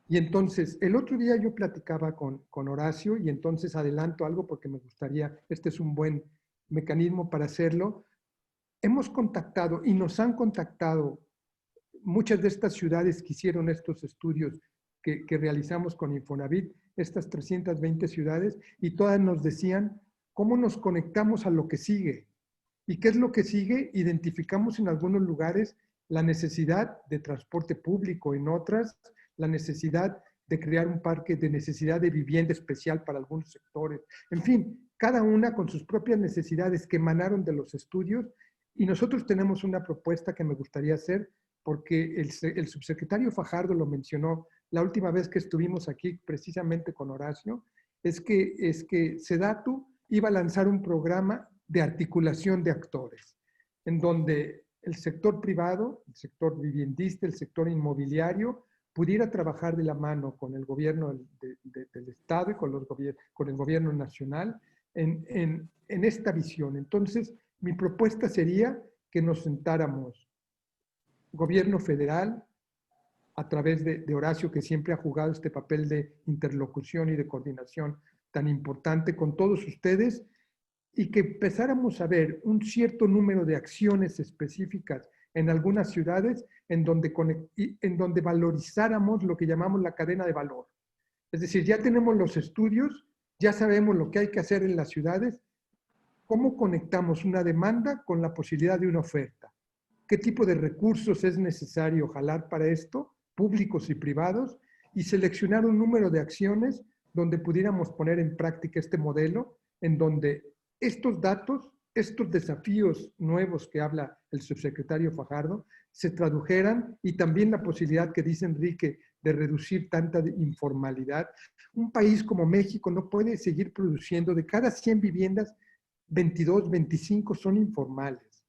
Y entonces, el otro día yo platicaba con Horacio, y entonces adelanto algo porque me gustaría, este es un buen mecanismo para hacerlo. Hemos contactado y nos han contactado muchas de estas ciudades que hicieron estos estudios que realizamos con Infonavit, estas 320 ciudades, y todas nos decían cómo nos conectamos a lo que sigue. ¿Y qué es lo que sigue? Identificamos en algunos lugares la necesidad de transporte público, en otras la necesidad de crear un parque de necesidad de vivienda especial para algunos sectores. En fin, cada una con sus propias necesidades que emanaron de los estudios, y nosotros tenemos una propuesta que me gustaría hacer, porque el subsecretario Fajardo lo mencionó la última vez que estuvimos aquí precisamente con Horacio, es que SEDATU iba a lanzar un programa de articulación de actores, en donde el sector privado, el sector viviendista, el sector inmobiliario, pudiera trabajar de la mano con el gobierno del Estado y con el gobierno nacional en esta visión. Entonces, mi propuesta sería que nos sentáramos, gobierno federal, a través de Horacio, que siempre ha jugado este papel de interlocución y de coordinación tan importante con todos ustedes, y que empezáramos a ver un cierto número de acciones específicas en algunas ciudades en donde valorizáramos lo que llamamos la cadena de valor. Es decir, ya tenemos los estudios, ya sabemos lo que hay que hacer en las ciudades, cómo conectamos una demanda con la posibilidad de una oferta, qué tipo de recursos es necesario jalar para esto, públicos y privados, y seleccionar un número de acciones donde pudiéramos poner en práctica este modelo, en donde estos datos, estos desafíos nuevos que habla el subsecretario Fajardo, se tradujeran, y también la posibilidad que dice Enrique de reducir tanta informalidad. Un país como México no puede seguir produciendo, de cada 100 viviendas, 22, 25 son informales.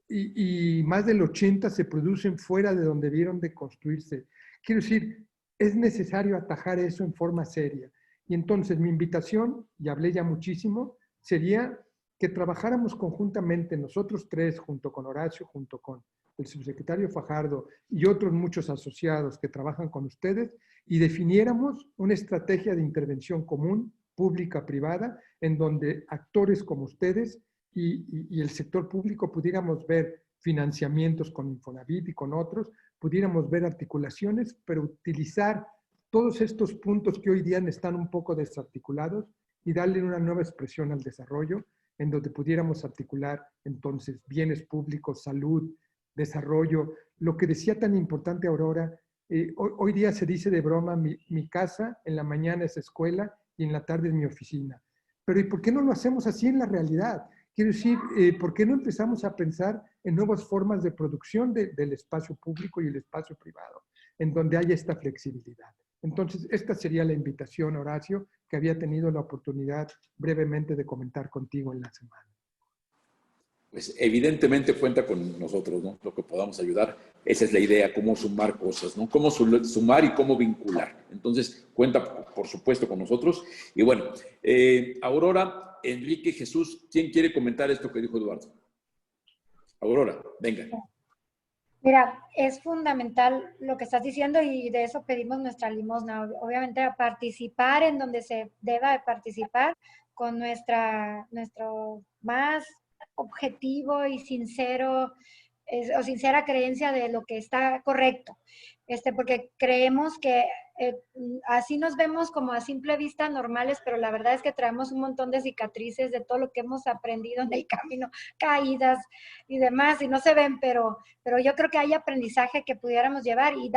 Y más del 80 se producen fuera de donde debieron de construirse. Quiero decir, es necesario atajar eso en forma seria. Y entonces mi invitación, y hablé ya muchísimo, sería que trabajáramos conjuntamente nosotros tres, junto con Horacio, junto con el subsecretario Fajardo y otros muchos asociados que trabajan con ustedes, y definiéramos una estrategia de intervención común, pública, privada, en donde actores como ustedes y el sector público pudiéramos ver financiamientos con Infonavit y con otros, pudiéramos ver articulaciones, pero utilizar todos estos puntos que hoy día están un poco desarticulados y darle una nueva expresión al desarrollo, en donde pudiéramos articular entonces bienes públicos, salud, desarrollo. Lo que decía tan importante Aurora, hoy día se dice de broma, mi casa en la mañana es escuela y en la tarde es mi oficina. Pero ¿y por qué no lo hacemos así en la realidad? Quiero decir, ¿por qué no empezamos a pensar en nuevas formas de producción del espacio público y el espacio privado, en donde haya esta flexibilidad? Entonces, esta sería la invitación, Horacio, que había tenido la oportunidad brevemente de comentar contigo en la semana. Pues evidentemente cuenta con nosotros, ¿no? Lo que podamos ayudar. Esa es la idea, cómo sumar cosas, ¿no? Cómo sumar y cómo vincular. Entonces, cuenta, por supuesto, con nosotros. Y bueno, Aurora, Enrique, Jesús, ¿quién quiere comentar esto que dijo Eduardo? Aurora, venga. Mira, es fundamental lo que estás diciendo y de eso pedimos nuestra limosna. Obviamente a participar en donde se deba de participar con nuestro más objetivo y sincero o sincera creencia de lo que está correcto. Porque creemos que así nos vemos como a simple vista normales, pero la verdad es que traemos un montón de cicatrices de todo lo que hemos aprendido en el camino, caídas y demás, y no se ven, pero yo creo que hay aprendizaje que pudiéramos llevar y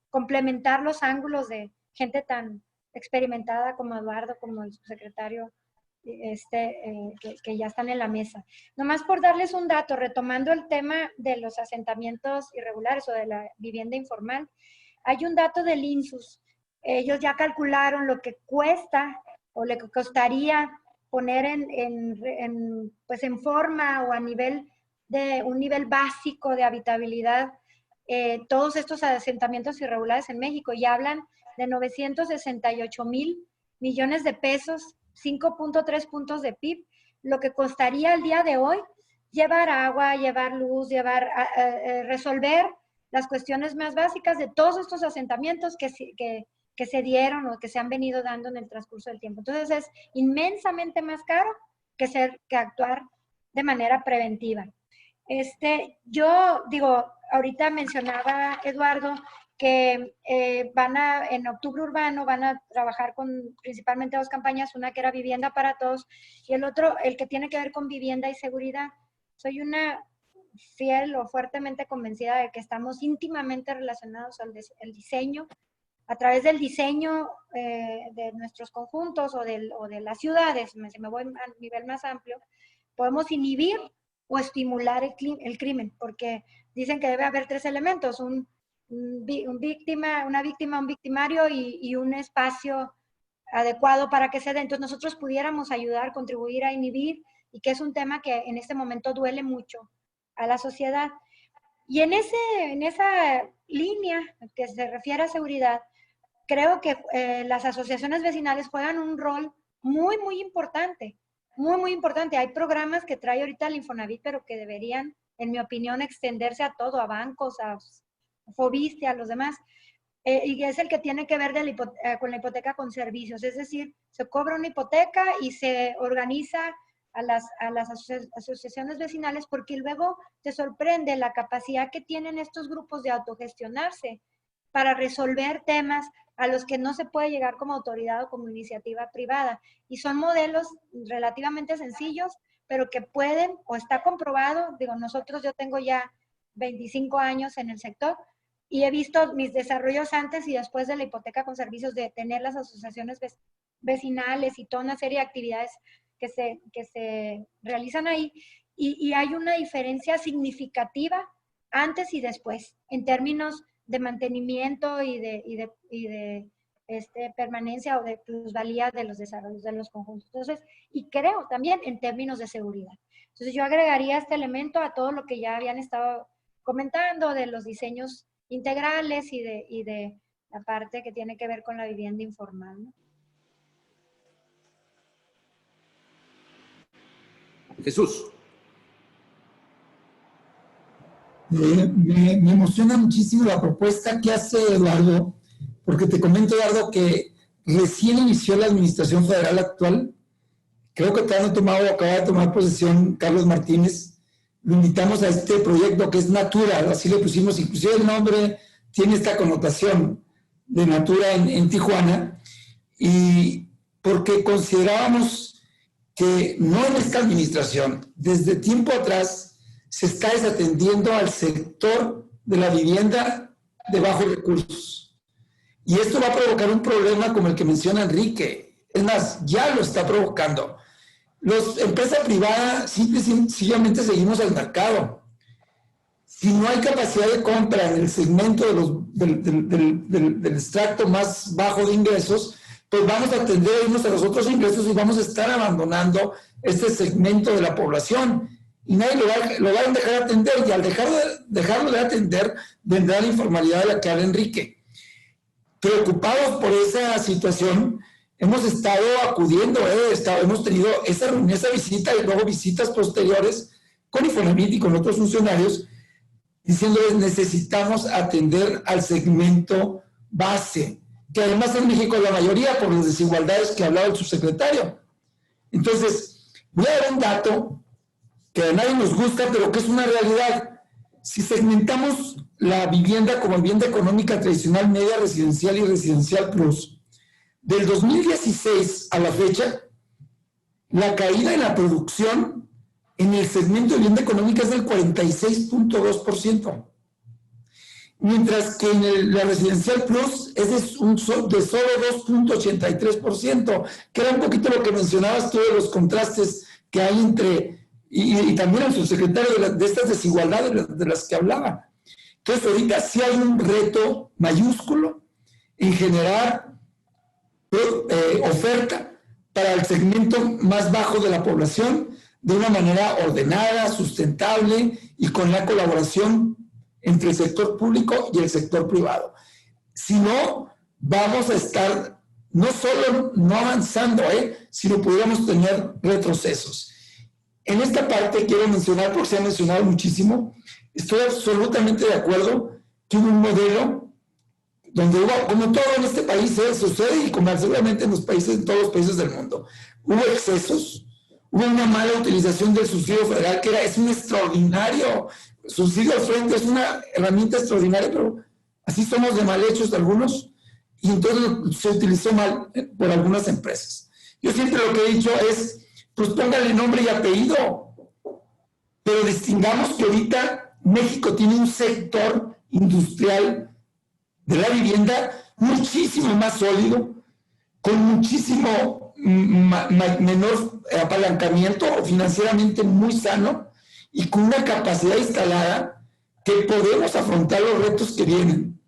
complementar los ángulos de gente tan experimentada como Eduardo, como el subsecretario que ya están en la mesa. Nomás por darles un dato, retomando el tema de los asentamientos irregulares o de la vivienda informal, hay un dato del INSUS. Ellos ya calcularon lo que cuesta o le costaría poner pues en forma o a nivel de un nivel básico de habitabilidad todos estos asentamientos irregulares en México, y hablan de 968,000 millones de pesos, 5.3 puntos de PIB, lo que costaría el día de hoy llevar agua, llevar luz, resolver las cuestiones más básicas de todos estos asentamientos que se dieron o que se han venido dando en el transcurso del tiempo. Entonces es inmensamente más caro que actuar de manera preventiva. Yo digo, ahorita mencionaba Eduardo que en Octubre Urbano van a trabajar con principalmente dos campañas, una que era Vivienda para Todos y el otro, el que tiene que ver con vivienda y seguridad. Soy una fiel o fuertemente convencida de que estamos íntimamente relacionados al diseño. A través del diseño de nuestros conjuntos o de las ciudades, si me voy a nivel más amplio, podemos inhibir o estimular el crimen, porque dicen que debe haber tres elementos, una víctima, un victimario y un espacio adecuado para que se dé. Entonces nosotros pudiéramos ayudar, contribuir a inhibir, y que es un tema que en este momento duele mucho a la sociedad. Y en esa línea que se refiere a seguridad, creo que las asociaciones vecinales juegan un rol muy, muy importante, muy, muy importante. Hay programas que trae ahorita el Infonavit, pero que deberían, en mi opinión, extenderse a todo, a bancos, a Fobiste, a los demás. Y es el que tiene que ver con la hipoteca con servicios. Es decir, se cobra una hipoteca y se organiza a las asociaciones vecinales, porque luego te sorprende la capacidad que tienen estos grupos de autogestionarse para resolver temas a los que no se puede llegar como autoridad o como iniciativa privada. Y son modelos relativamente sencillos, pero que pueden, o está comprobado, yo tengo ya 25 años en el sector y he visto mis desarrollos antes y después de la hipoteca con servicios, de tener las asociaciones vecinales y toda una serie de actividades que se realizan ahí, y hay una diferencia significativa antes y después, en términos de mantenimiento y de permanencia o de plusvalía de los desarrollos de los conjuntos. Entonces, y creo también en términos de seguridad. Entonces, yo agregaría este elemento a todo lo que ya habían estado comentando de los diseños integrales y de la parte que tiene que ver con la vivienda informal, ¿no? Jesús. Me emociona muchísimo la propuesta que hace Eduardo, porque te comento, Eduardo, que recién inició la administración federal actual. Creo que acaba de tomar posesión Carlos Martínez. Lo invitamos a este proyecto que es Natura, así le pusimos, inclusive el nombre tiene esta connotación de Natura en Tijuana, y porque considerábamos que no en esta administración, desde tiempo atrás, se está desatendiendo al sector de la vivienda de bajos recursos. Y esto va a provocar un problema como el que menciona Enrique. Es más, ya lo está provocando. Las empresas privadas simplemente seguimos al mercado. Si no hay capacidad de compra en el segmento del extracto más bajo de ingresos, pues vamos a tender a irnos a los otros ingresos y vamos a estar abandonando este segmento de la población. Y nadie lo va a dejar de atender, y al dejarlo de atender vendrá la informalidad de la que habla Enrique. Preocupados por esa situación, hemos estado acudiendo, hemos tenido esa visita y luego visitas posteriores con Infonavit y con otros funcionarios, diciéndoles necesitamos atender al segmento base, que además en México es la mayoría por las desigualdades que hablaba el subsecretario. Entonces, voy a dar un dato que a nadie nos gusta, pero que es una realidad. Si segmentamos la vivienda como vivienda económica tradicional, media, residencial y residencial plus, del 2016 a la fecha, la caída en la producción en el segmento de vivienda económica es del 46.2%, mientras que en la residencial plus es de solo 2.83%, que era un poquito lo que mencionabas tú de los contrastes que hay entre... Y también el subsecretario de estas desigualdades de las que hablaba. Entonces, ahorita sí hay un reto mayúsculo en generar oferta para el segmento más bajo de la población de una manera ordenada, sustentable y con la colaboración entre el sector público y el sector privado. Si no, vamos a estar no solo no avanzando, sino pudiéramos tener retrocesos. En esta parte quiero mencionar, porque se ha mencionado muchísimo, estoy absolutamente de acuerdo que hubo un modelo donde hubo, como todo en este país sucede y como seguramente en todos los países del mundo, hubo excesos, hubo una mala utilización del subsidio federal, es un extraordinario subsidio al frente, es una herramienta extraordinaria, pero así somos de mal hechos algunos, y entonces se utilizó mal por algunas empresas. Yo siempre lo que he dicho es, pues póngale nombre y apellido, pero distingamos que ahorita México tiene un sector industrial de la vivienda muchísimo más sólido, con muchísimo menor apalancamiento, financieramente muy sano y con una capacidad instalada que podemos afrontar los retos que vienen.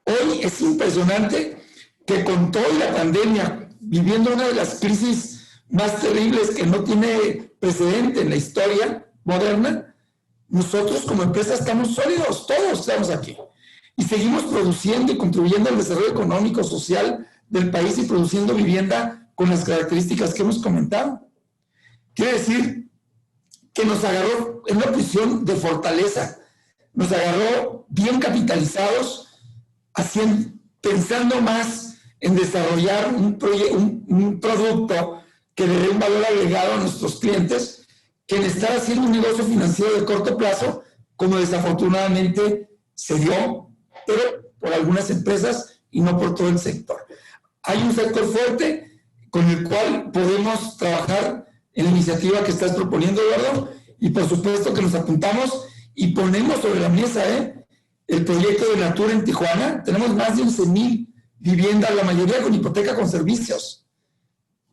Hoy es impresionante que con toda la pandemia, viviendo una de las crisis más terribles que no tiene precedente en la historia moderna, nosotros como empresa estamos sólidos, todos estamos aquí. Y seguimos produciendo y contribuyendo al desarrollo económico, social del país y produciendo vivienda con las características que hemos comentado. Quiere decir que nos agarró en una posición de fortaleza, nos agarró bien capitalizados, pensando más en desarrollar un producto que le dé un valor agregado a nuestros clientes, que en estar haciendo un negocio financiero de corto plazo, como desafortunadamente se dio, pero por algunas empresas y no por todo el sector. Hay un sector fuerte con el cual podemos trabajar en la iniciativa que estás proponiendo, Eduardo, y por supuesto que nos apuntamos y ponemos sobre la mesa el proyecto de Natura en Tijuana. Tenemos más de 11,000 viviendas, la mayoría con hipoteca con servicios.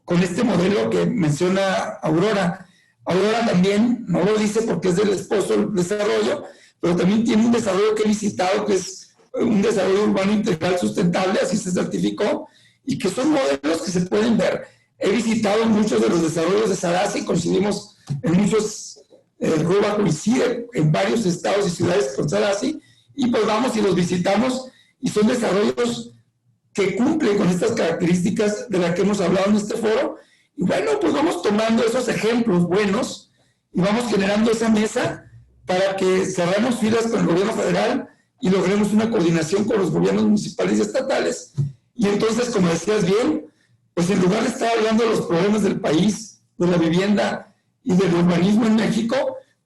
con este modelo que menciona Aurora. Aurora también, no lo dice porque es del esposo el desarrollo, pero también tiene un desarrollo que he visitado, que es un desarrollo urbano integral sustentable, así se certificó, y que son modelos que se pueden ver. He visitado muchos de los desarrollos de Sadassi, coincidimos en muchos, Ruba coincide en varios estados y ciudades con Sadassi, y pues vamos y los visitamos, y son desarrollos que cumplen con estas características de las que hemos hablado en este foro. Y bueno, pues vamos tomando esos ejemplos buenos y vamos generando esa mesa para que cerremos filas con el gobierno federal y logremos una coordinación con los gobiernos municipales y estatales. Y entonces, como decías bien, pues en lugar de estar hablando de los problemas del país, de la vivienda y del urbanismo en México,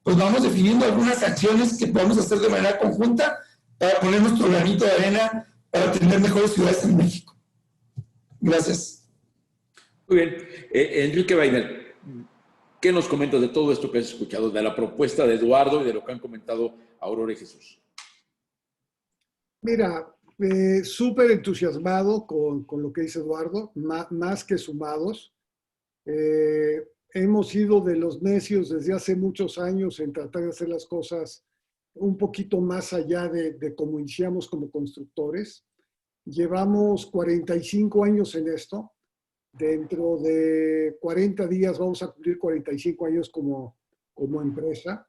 pues vamos definiendo algunas acciones que podemos hacer de manera conjunta para poner nuestro granito de arena para tener mejores ciudades en México. Gracias. Muy bien. Enrique Weiner, ¿qué nos comentas de todo esto que has escuchado, de la propuesta de Eduardo y de lo que han comentado Aurora y Jesús? Mira, súper entusiasmado con lo que dice Eduardo, más que sumados. Hemos sido de los necios desde hace muchos años en tratar de hacer las cosas un poquito más allá de cómo iniciamos como constructores. Llevamos 45 años en esto. Dentro de 40 días vamos a cumplir 45 años como empresa.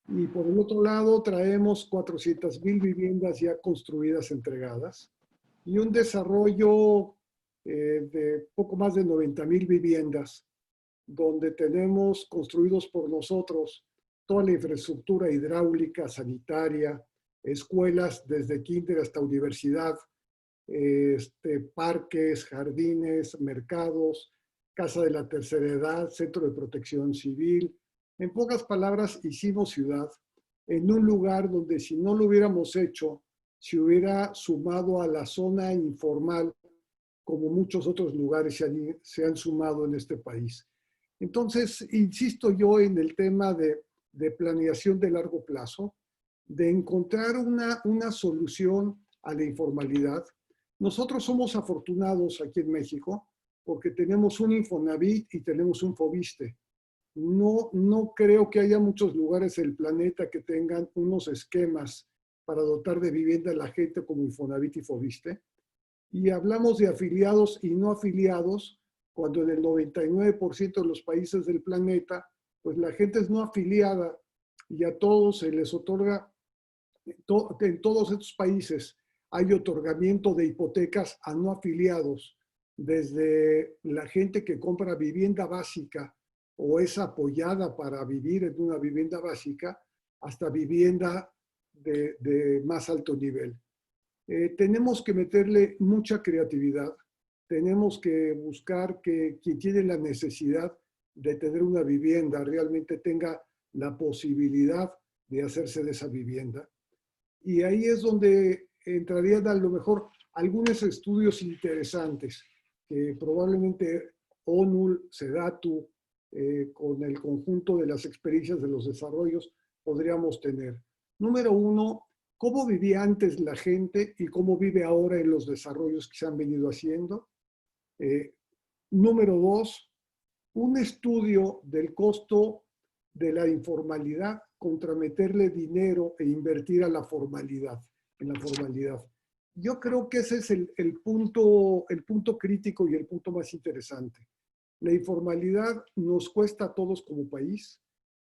Y por el otro lado traemos 400,000 viviendas ya construidas, entregadas, y un desarrollo de poco más de 90,000 viviendas, donde tenemos construidos por nosotros toda la infraestructura hidráulica, sanitaria, escuelas desde kinder hasta universidad, parques, jardines, mercados, casa de la tercera edad, centro de protección civil. En pocas palabras, hicimos ciudad en un lugar donde si no lo hubiéramos hecho, se hubiera sumado a la zona informal, como muchos otros lugares se han sumado en este país. Entonces, insisto yo en el tema de planeación de largo plazo, de encontrar una solución a la informalidad. Nosotros somos afortunados aquí en México porque tenemos un Infonavit y tenemos un Foviste. No creo que haya muchos lugares en el planeta que tengan unos esquemas para dotar de vivienda a la gente como Infonavit y Foviste. Y hablamos de afiliados y no afiliados, cuando en el 99% de los países del planeta, pues la gente es no afiliada y a todos se les otorga, en todos estos países hay otorgamiento de hipotecas a no afiliados, desde la gente que compra vivienda básica o es apoyada para vivir en una vivienda básica, hasta vivienda de más alto nivel. Tenemos que meterle mucha creatividad, tenemos que buscar que quien tiene la necesidad de tener una vivienda realmente tenga la posibilidad de hacerse de esa vivienda. Y ahí es donde entrarían a lo mejor algunos estudios interesantes que probablemente ONUL, SEDATU, con el conjunto de las experiencias de los desarrollos podríamos tener. Número uno, ¿cómo vivía antes la gente y cómo vive ahora en los desarrollos que se han venido haciendo? Número dos, un estudio del costo de la informalidad contra meterle dinero e invertir a la formalidad, en la formalidad. Yo creo que ese es el punto crítico y el punto más interesante. La informalidad nos cuesta a todos como país,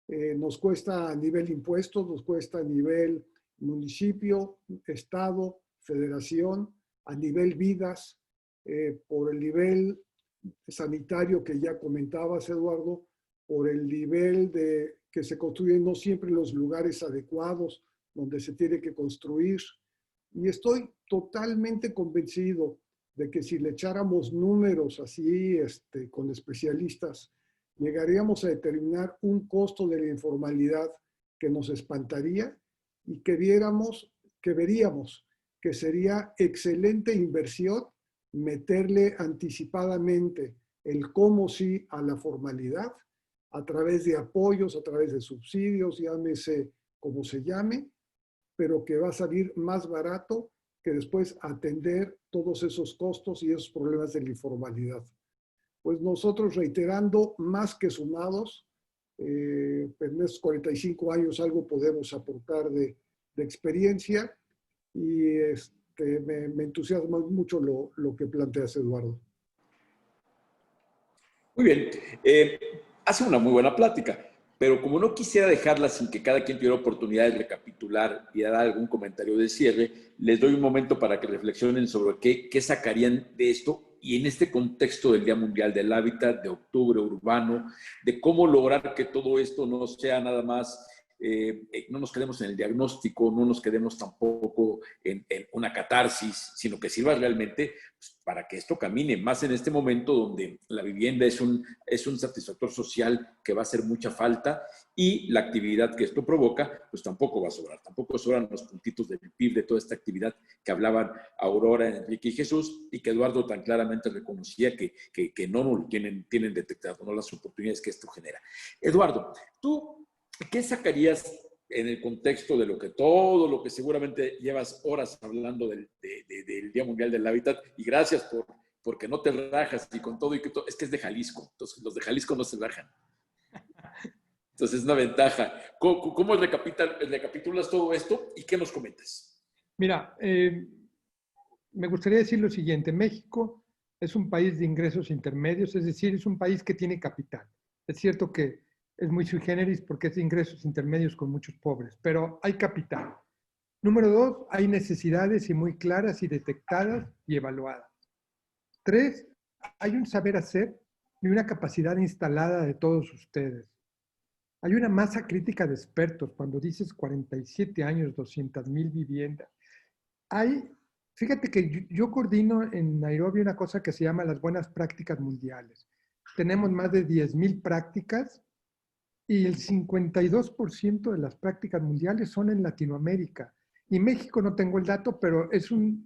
nos cuesta a nivel impuestos, nos cuesta a nivel municipio, estado, federación, a nivel vidas, por el nivel sanitario que ya comentabas, Eduardo, por el nivel de que se construyen no siempre en los lugares adecuados donde se tiene que construir. Y estoy totalmente convencido de que si le echáramos números así con especialistas, llegaríamos a determinar un costo de la informalidad que nos espantaría y que veríamos que sería excelente inversión meterle anticipadamente el cómo sí a la formalidad a través de apoyos, a través de subsidios, llámese como se llame, pero que va a salir más barato que después atender todos esos costos y esos problemas de la informalidad. pues nosotros reiterando, más que sumados, en estos 45 años algo podemos aportar de experiencia y me entusiasma mucho lo que planteas, Eduardo. Muy bien. Hace una muy buena plática, pero como no quisiera dejarla sin que cada quien tuviera oportunidad de recapitular y dar algún comentario de cierre, les doy un momento para que reflexionen sobre qué sacarían de esto y en este contexto del Día Mundial del Hábitat, de octubre urbano, de cómo lograr que todo esto no sea nada más, no nos quedemos en el diagnóstico, no nos quedemos tampoco en una catarsis, sino que sirva realmente pues, para que esto camine, más en este momento donde la vivienda es un satisfactor social que va a hacer mucha falta y la actividad que esto provoca, pues tampoco va a sobrar, tampoco sobran los puntitos del PIB de toda esta actividad que hablaban Aurora, Enrique y Jesús y que Eduardo tan claramente reconocía que no lo tienen detectado, no las oportunidades que esto genera. Eduardo, tú, ¿qué sacarías en el contexto de todo lo que seguramente llevas horas hablando del Día Mundial del Hábitat? Y gracias porque no te rajas y con todo y que todo, es que es de Jalisco, entonces los de Jalisco no se rajan. Entonces es una ventaja. ¿Cómo recapitulas todo esto y qué nos comentas? Mira, me gustaría decir lo siguiente. México es un país de ingresos intermedios, es decir, es un país que tiene capital. Es cierto que es muy sui generis porque es de ingresos intermedios con muchos pobres, pero hay capital. Número 2, hay necesidades y muy claras y detectadas y evaluadas. 3, hay un saber hacer y una capacidad instalada de todos ustedes. Hay una masa crítica de expertos. Cuando dices 47 años, 200,000 viviendas. Fíjate que yo coordino en Nairobi una cosa que se llama las buenas prácticas mundiales. Tenemos más de 10,000 prácticas y el 52% de las prácticas mundiales son en Latinoamérica. Y México no tengo el dato, pero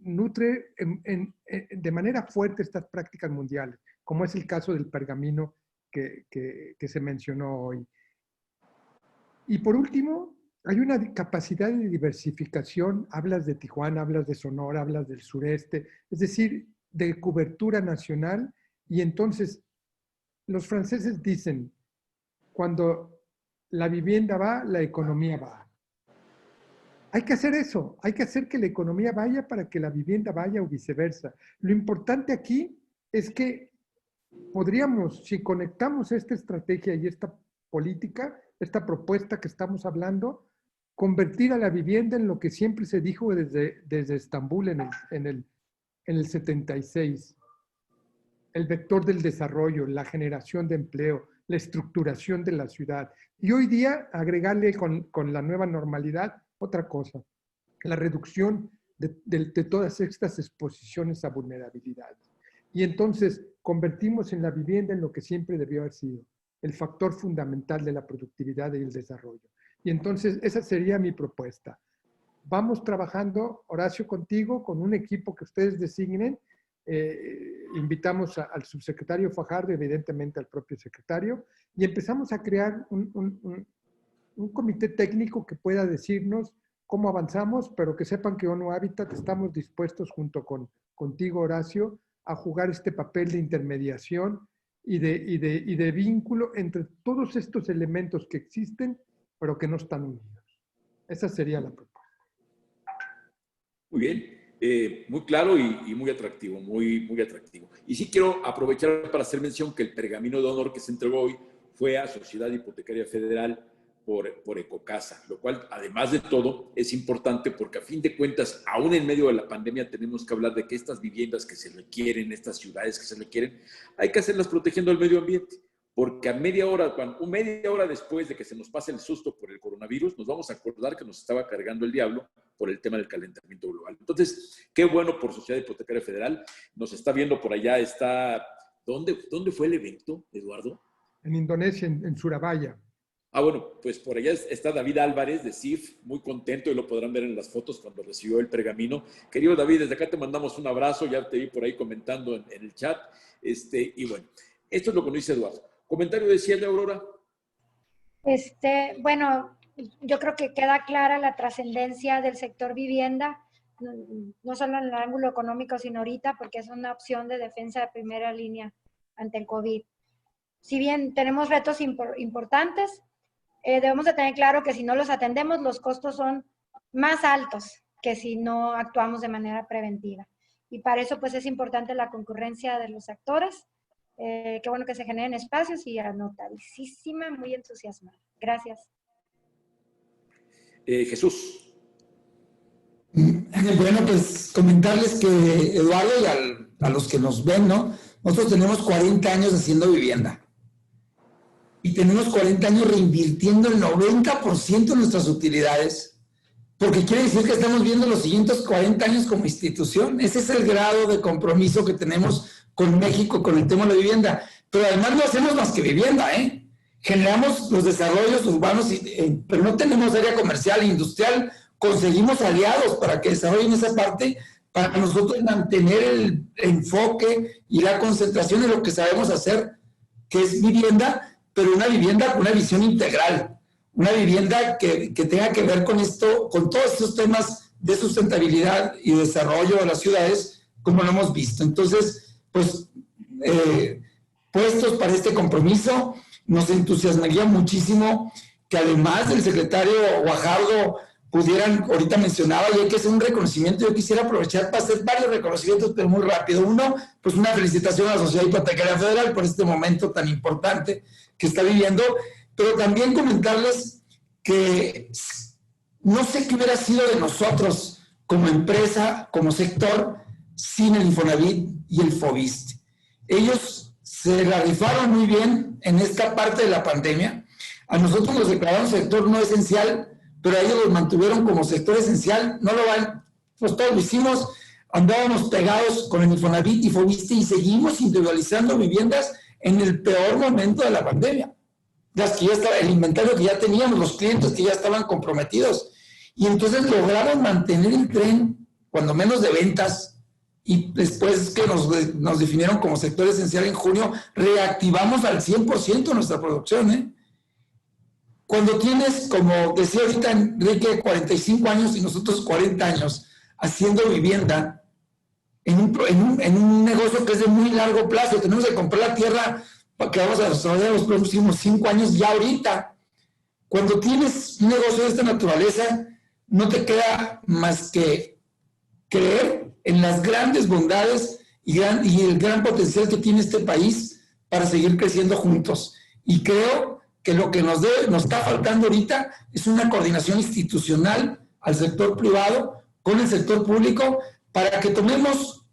nutre de manera fuerte estas prácticas mundiales, como es el caso del pergamino que se mencionó hoy. Y por último, hay una capacidad de diversificación. Hablas de Tijuana, hablas de Sonora, hablas del sureste, es decir, de cobertura nacional. Y entonces, los franceses dicen, cuando la vivienda va, la economía va. Hay que hacer eso, hay que hacer que la economía vaya para que la vivienda vaya o viceversa. Lo importante aquí es que podríamos, si conectamos esta estrategia y esta política, esta propuesta que estamos hablando, convertir a la vivienda en lo que siempre se dijo desde Estambul en el 76. El vector del desarrollo, la generación de empleo, la estructuración de la ciudad. Y hoy día agregarle con la nueva normalidad otra cosa, la reducción de todas estas exposiciones a vulnerabilidades. Y entonces convertimos en la vivienda en lo que siempre debió haber sido, el factor fundamental de la productividad y el desarrollo. Y entonces esa sería mi propuesta. Vamos trabajando, Horacio, contigo, con un equipo que ustedes designen. Invitamos al subsecretario Fajardo, evidentemente al propio secretario, y empezamos a crear un comité técnico que pueda decirnos cómo avanzamos, pero que sepan que ONU Habitat estamos dispuestos junto contigo, Horacio, a jugar este papel de intermediación y de vínculo entre todos estos elementos que existen, pero que no están unidos. Esa sería la propuesta. Muy bien, muy claro y muy atractivo, muy atractivo. Y sí quiero aprovechar para hacer mención que el pergamino de honor que se entregó hoy fue a Sociedad Hipotecaria Federal por Ecocasa, lo cual, además de todo, es importante porque a fin de cuentas, aún en medio de la pandemia, tenemos que hablar de que estas viviendas que se requieren, estas ciudades que se requieren, hay que hacerlas protegiendo el medio ambiente. Porque a media hora después de que se nos pase el susto por el coronavirus, nos vamos a acordar que nos estaba cargando el diablo por el tema del calentamiento global. Entonces, qué bueno por Sociedad Hipotecaria Federal. Nos está viendo por allá, ¿Dónde fue el evento, Eduardo? En Indonesia, en Surabaya. Bueno, pues por allá está David Álvarez de CIF, muy contento y lo podrán ver en las fotos cuando recibió el pergamino. Querido David, desde acá te mandamos un abrazo, ya te vi por ahí comentando en el chat. Y bueno, esto es lo que nos dice Eduardo. ¿Comentario de cierre, Aurora? Bueno, yo creo que queda clara la trascendencia del sector vivienda, no solo en el ángulo económico, sino ahorita, porque es una opción de defensa de primera línea ante el COVID. Si bien tenemos retos importantes, debemos de tener claro que si no los atendemos, los costos son más altos que si no actuamos de manera preventiva. Y para eso pues es importante la concurrencia de los actores. Qué bueno que se generen espacios y anotadísima, muy entusiasmada. Gracias. Jesús. Bueno, pues comentarles que Eduardo y a los que nos ven, ¿no? Nosotros tenemos 40 años haciendo vivienda. Y tenemos 40 años reinvirtiendo el 90% de nuestras utilidades, porque quiere decir que estamos viendo los siguientes 40 años como institución. Ese es el grado de compromiso que tenemos con México, con el tema de la vivienda. Pero además no hacemos más que vivienda, ¿eh? Generamos los desarrollos urbanos, pero no tenemos área comercial e industrial. Conseguimos aliados para que desarrollen esa parte, para nosotros mantener el enfoque y la concentración en lo que sabemos hacer, que es vivienda, pero una vivienda con una visión integral, una vivienda que tenga que ver con esto, con todos estos temas de sustentabilidad y desarrollo de las ciudades, como lo hemos visto. Entonces, pues, puestos para este compromiso, nos entusiasmaría muchísimo que además del secretario Guajardo pudieran, ahorita mencionaba, y hay que hacer un reconocimiento. Yo quisiera aprovechar para hacer varios reconocimientos, pero muy rápido. Uno, pues una felicitación a la Sociedad Hipotecaria Federal por este momento tan importante que está viviendo, pero también comentarles que no sé qué hubiera sido de nosotros como empresa, como sector, sin el Infonavit y el Foviste. Ellos se la rifaron muy bien en esta parte de la pandemia. A nosotros nos declararon sector no esencial, pero a ellos los mantuvieron como sector esencial. No lo van, pues todos lo hicimos, andábamos pegados con el Infonavit y Foviste y seguimos individualizando viviendas en el peor momento de la pandemia. Las que ya estaba, el inventario que ya teníamos, los clientes que ya estaban comprometidos. Y entonces lograron mantener el tren, cuando menos de ventas, y después que nos definieron como sector esencial en junio, reactivamos al 100% nuestra producción, ¿eh? Cuando tienes, como decía ahorita Enrique, 45 años y nosotros 40 años haciendo vivienda en un negocio que es de muy largo plazo, tenemos que comprar la tierra que vamos a desarrollar los próximos 5 años ya ahorita. Cuando tienes un negocio de esta naturaleza, no te queda más que creer en las grandes bondades y el gran potencial que tiene este país para seguir creciendo juntos. Y creo que lo que nos está faltando ahorita es una coordinación institucional al sector privado con el sector público para que tomemos,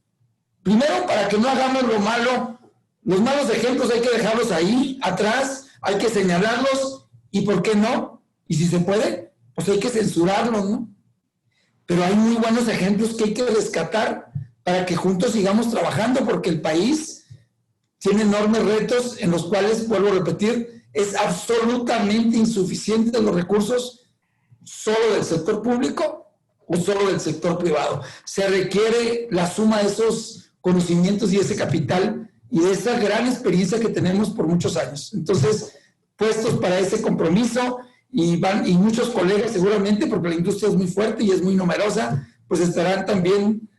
primero, para que no hagamos lo malo. Los malos ejemplos hay que dejarlos ahí, atrás, hay que señalarlos y ¿por qué no? Y si se puede, pues hay que censurarlos, ¿no? Pero hay muy buenos ejemplos que hay que rescatar para que juntos sigamos trabajando, porque el país tiene enormes retos en los cuales, vuelvo a repetir, es absolutamente insuficiente los recursos solo del sector público o solo del sector privado. Se requiere la suma de esos conocimientos y ese capital y de esa gran experiencia que tenemos por muchos años. Entonces, puestos para ese compromiso, y muchos colegas seguramente, porque la industria es muy fuerte y es muy numerosa, pues estarán también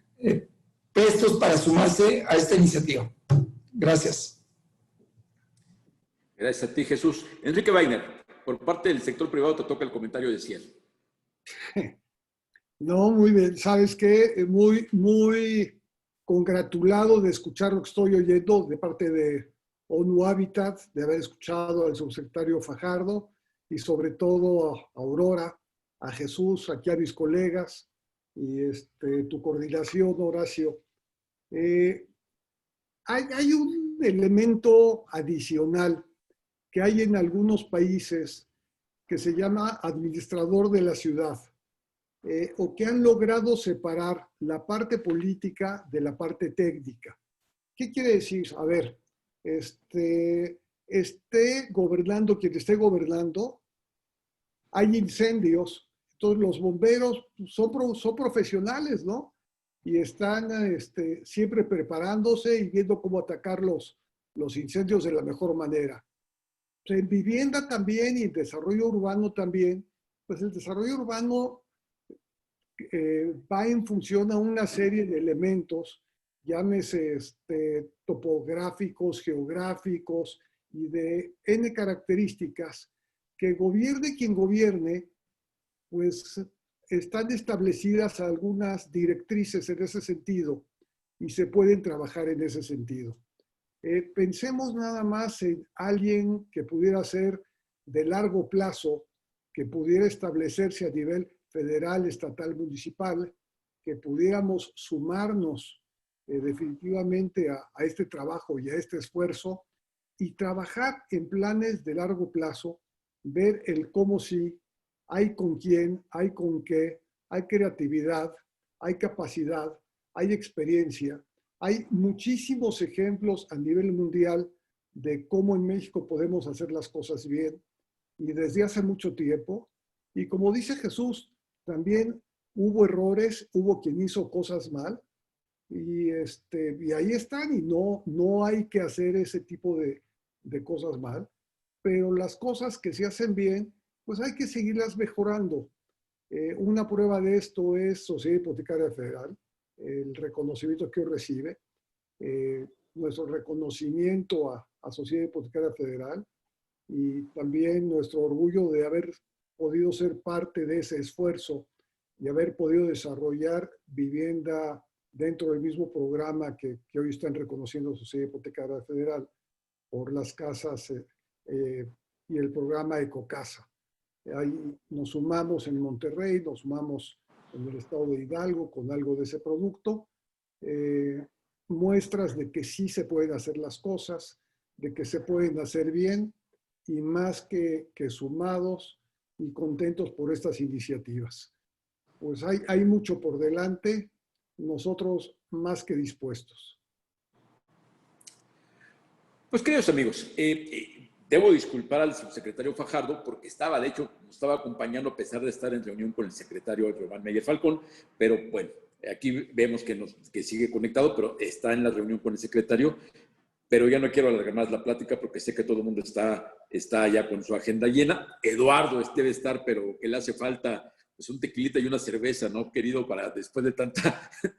prestos para sumarse a esta iniciativa. Gracias. Gracias a ti, Jesús. Enrique Weiner, por parte del sector privado te toca el comentario de cierre. No, muy bien. ¿Sabes qué? Muy, muy congratulado de escuchar lo que estoy oyendo de parte de ONU Habitat, de haber escuchado al subsecretario Fajardo y sobre todo a Aurora, a Jesús, aquí a mis colegas y tu coordinación, Horacio. Hay un elemento adicional que hay en algunos países que se llama administrador de la ciudad, o que han logrado separar la parte política de la parte técnica. ¿Qué quiere decir? A ver, esté gobernando quien esté gobernando, hay incendios, entonces los bomberos son profesionales, ¿no? Y están siempre preparándose y viendo cómo atacar los incendios de la mejor manera. En vivienda también y en desarrollo urbano también, pues el desarrollo urbano va en función a una serie de elementos llámese topográficos, geográficos y de N características, que gobierne quien gobierne, pues están establecidas algunas directrices en ese sentido y se pueden trabajar en ese sentido. Pensemos nada más en alguien que pudiera ser de largo plazo, que pudiera establecerse a nivel federal, estatal, municipal, que pudiéramos sumarnos definitivamente a este trabajo y a este esfuerzo y trabajar en planes de largo plazo, ver el cómo sí, hay con quién, hay con qué, hay creatividad, hay capacidad, hay experiencia. Hay muchísimos ejemplos a nivel mundial de cómo en México podemos hacer las cosas bien y desde hace mucho tiempo. Y como dice Jesús, también hubo errores, hubo quien hizo cosas mal y ahí están y no hay que hacer ese tipo de cosas mal, pero las cosas que se hacen bien, pues hay que seguirlas mejorando. Una prueba de esto es Sociedad Hipotecaria Federal, el reconocimiento que hoy recibe, nuestro reconocimiento a Sociedad Hipotecaria Federal y también nuestro orgullo de haber podido ser parte de ese esfuerzo y haber podido desarrollar vivienda dentro del mismo programa que hoy están reconociendo Sociedad Hipotecaria Federal por las casas y el programa Ecocasa. Ahí nos sumamos en Monterrey, nos sumamos en el estado de Hidalgo con algo de ese producto. Muestras de que sí se pueden hacer las cosas, de que se pueden hacer bien y más que sumados y contentos por estas iniciativas. Pues hay mucho por delante, nosotros más que dispuestos. Pues queridos amigos, debo disculpar al subsecretario Fajardo porque de hecho, nos estaba acompañando a pesar de estar en reunión con el secretario Giovanni Meyer Falcón, pero bueno, aquí vemos que sigue conectado, pero está en la reunión con el secretario, pero ya no quiero alargar más la plática porque sé que todo el mundo está ya con su agenda llena. Eduardo debe estar, pero que le hace falta pues un tequilita y una cerveza, ¿no, querido? Para después de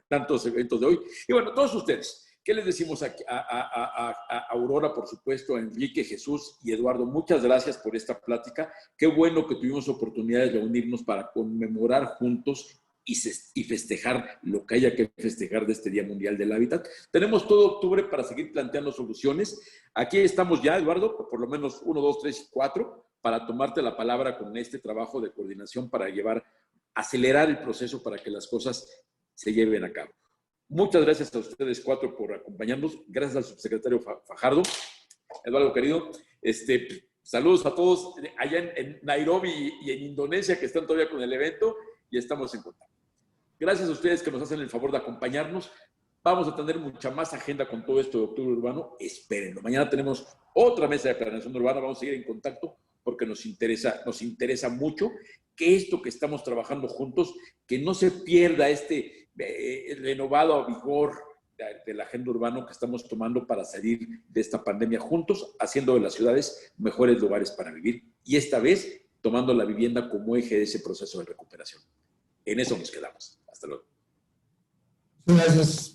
tantos eventos de hoy. Y bueno, todos ustedes, ¿qué les decimos a Aurora, por supuesto, a Enrique, Jesús y Eduardo? Muchas gracias por esta plática. Qué bueno que tuvimos oportunidad de reunirnos para conmemorar juntos y festejar lo que haya que festejar de este Día Mundial del Hábitat. Tenemos todo octubre para seguir planteando soluciones. Aquí estamos ya, Eduardo, por lo menos 1, 2, 3 y 4, para tomarte la palabra con este trabajo de coordinación para acelerar el proceso para que las cosas se lleven a cabo. Muchas gracias a ustedes 4 por acompañarnos. Gracias al subsecretario Fajardo. Eduardo, querido, saludos a todos allá en Nairobi y en Indonesia que están todavía con el evento y estamos en contacto. Gracias a ustedes que nos hacen el favor de acompañarnos. Vamos a tener mucha más agenda con todo esto de Octubre Urbano. Espérenlo. Mañana tenemos otra mesa de planeación urbana. Vamos a seguir en contacto porque nos interesa mucho que esto que estamos trabajando juntos, que no se pierda renovado vigor de la agenda urbana que estamos tomando para salir de esta pandemia juntos, haciendo de las ciudades mejores lugares para vivir y esta vez tomando la vivienda como eje de ese proceso de recuperación. En eso nos quedamos. Hasta luego. Gracias.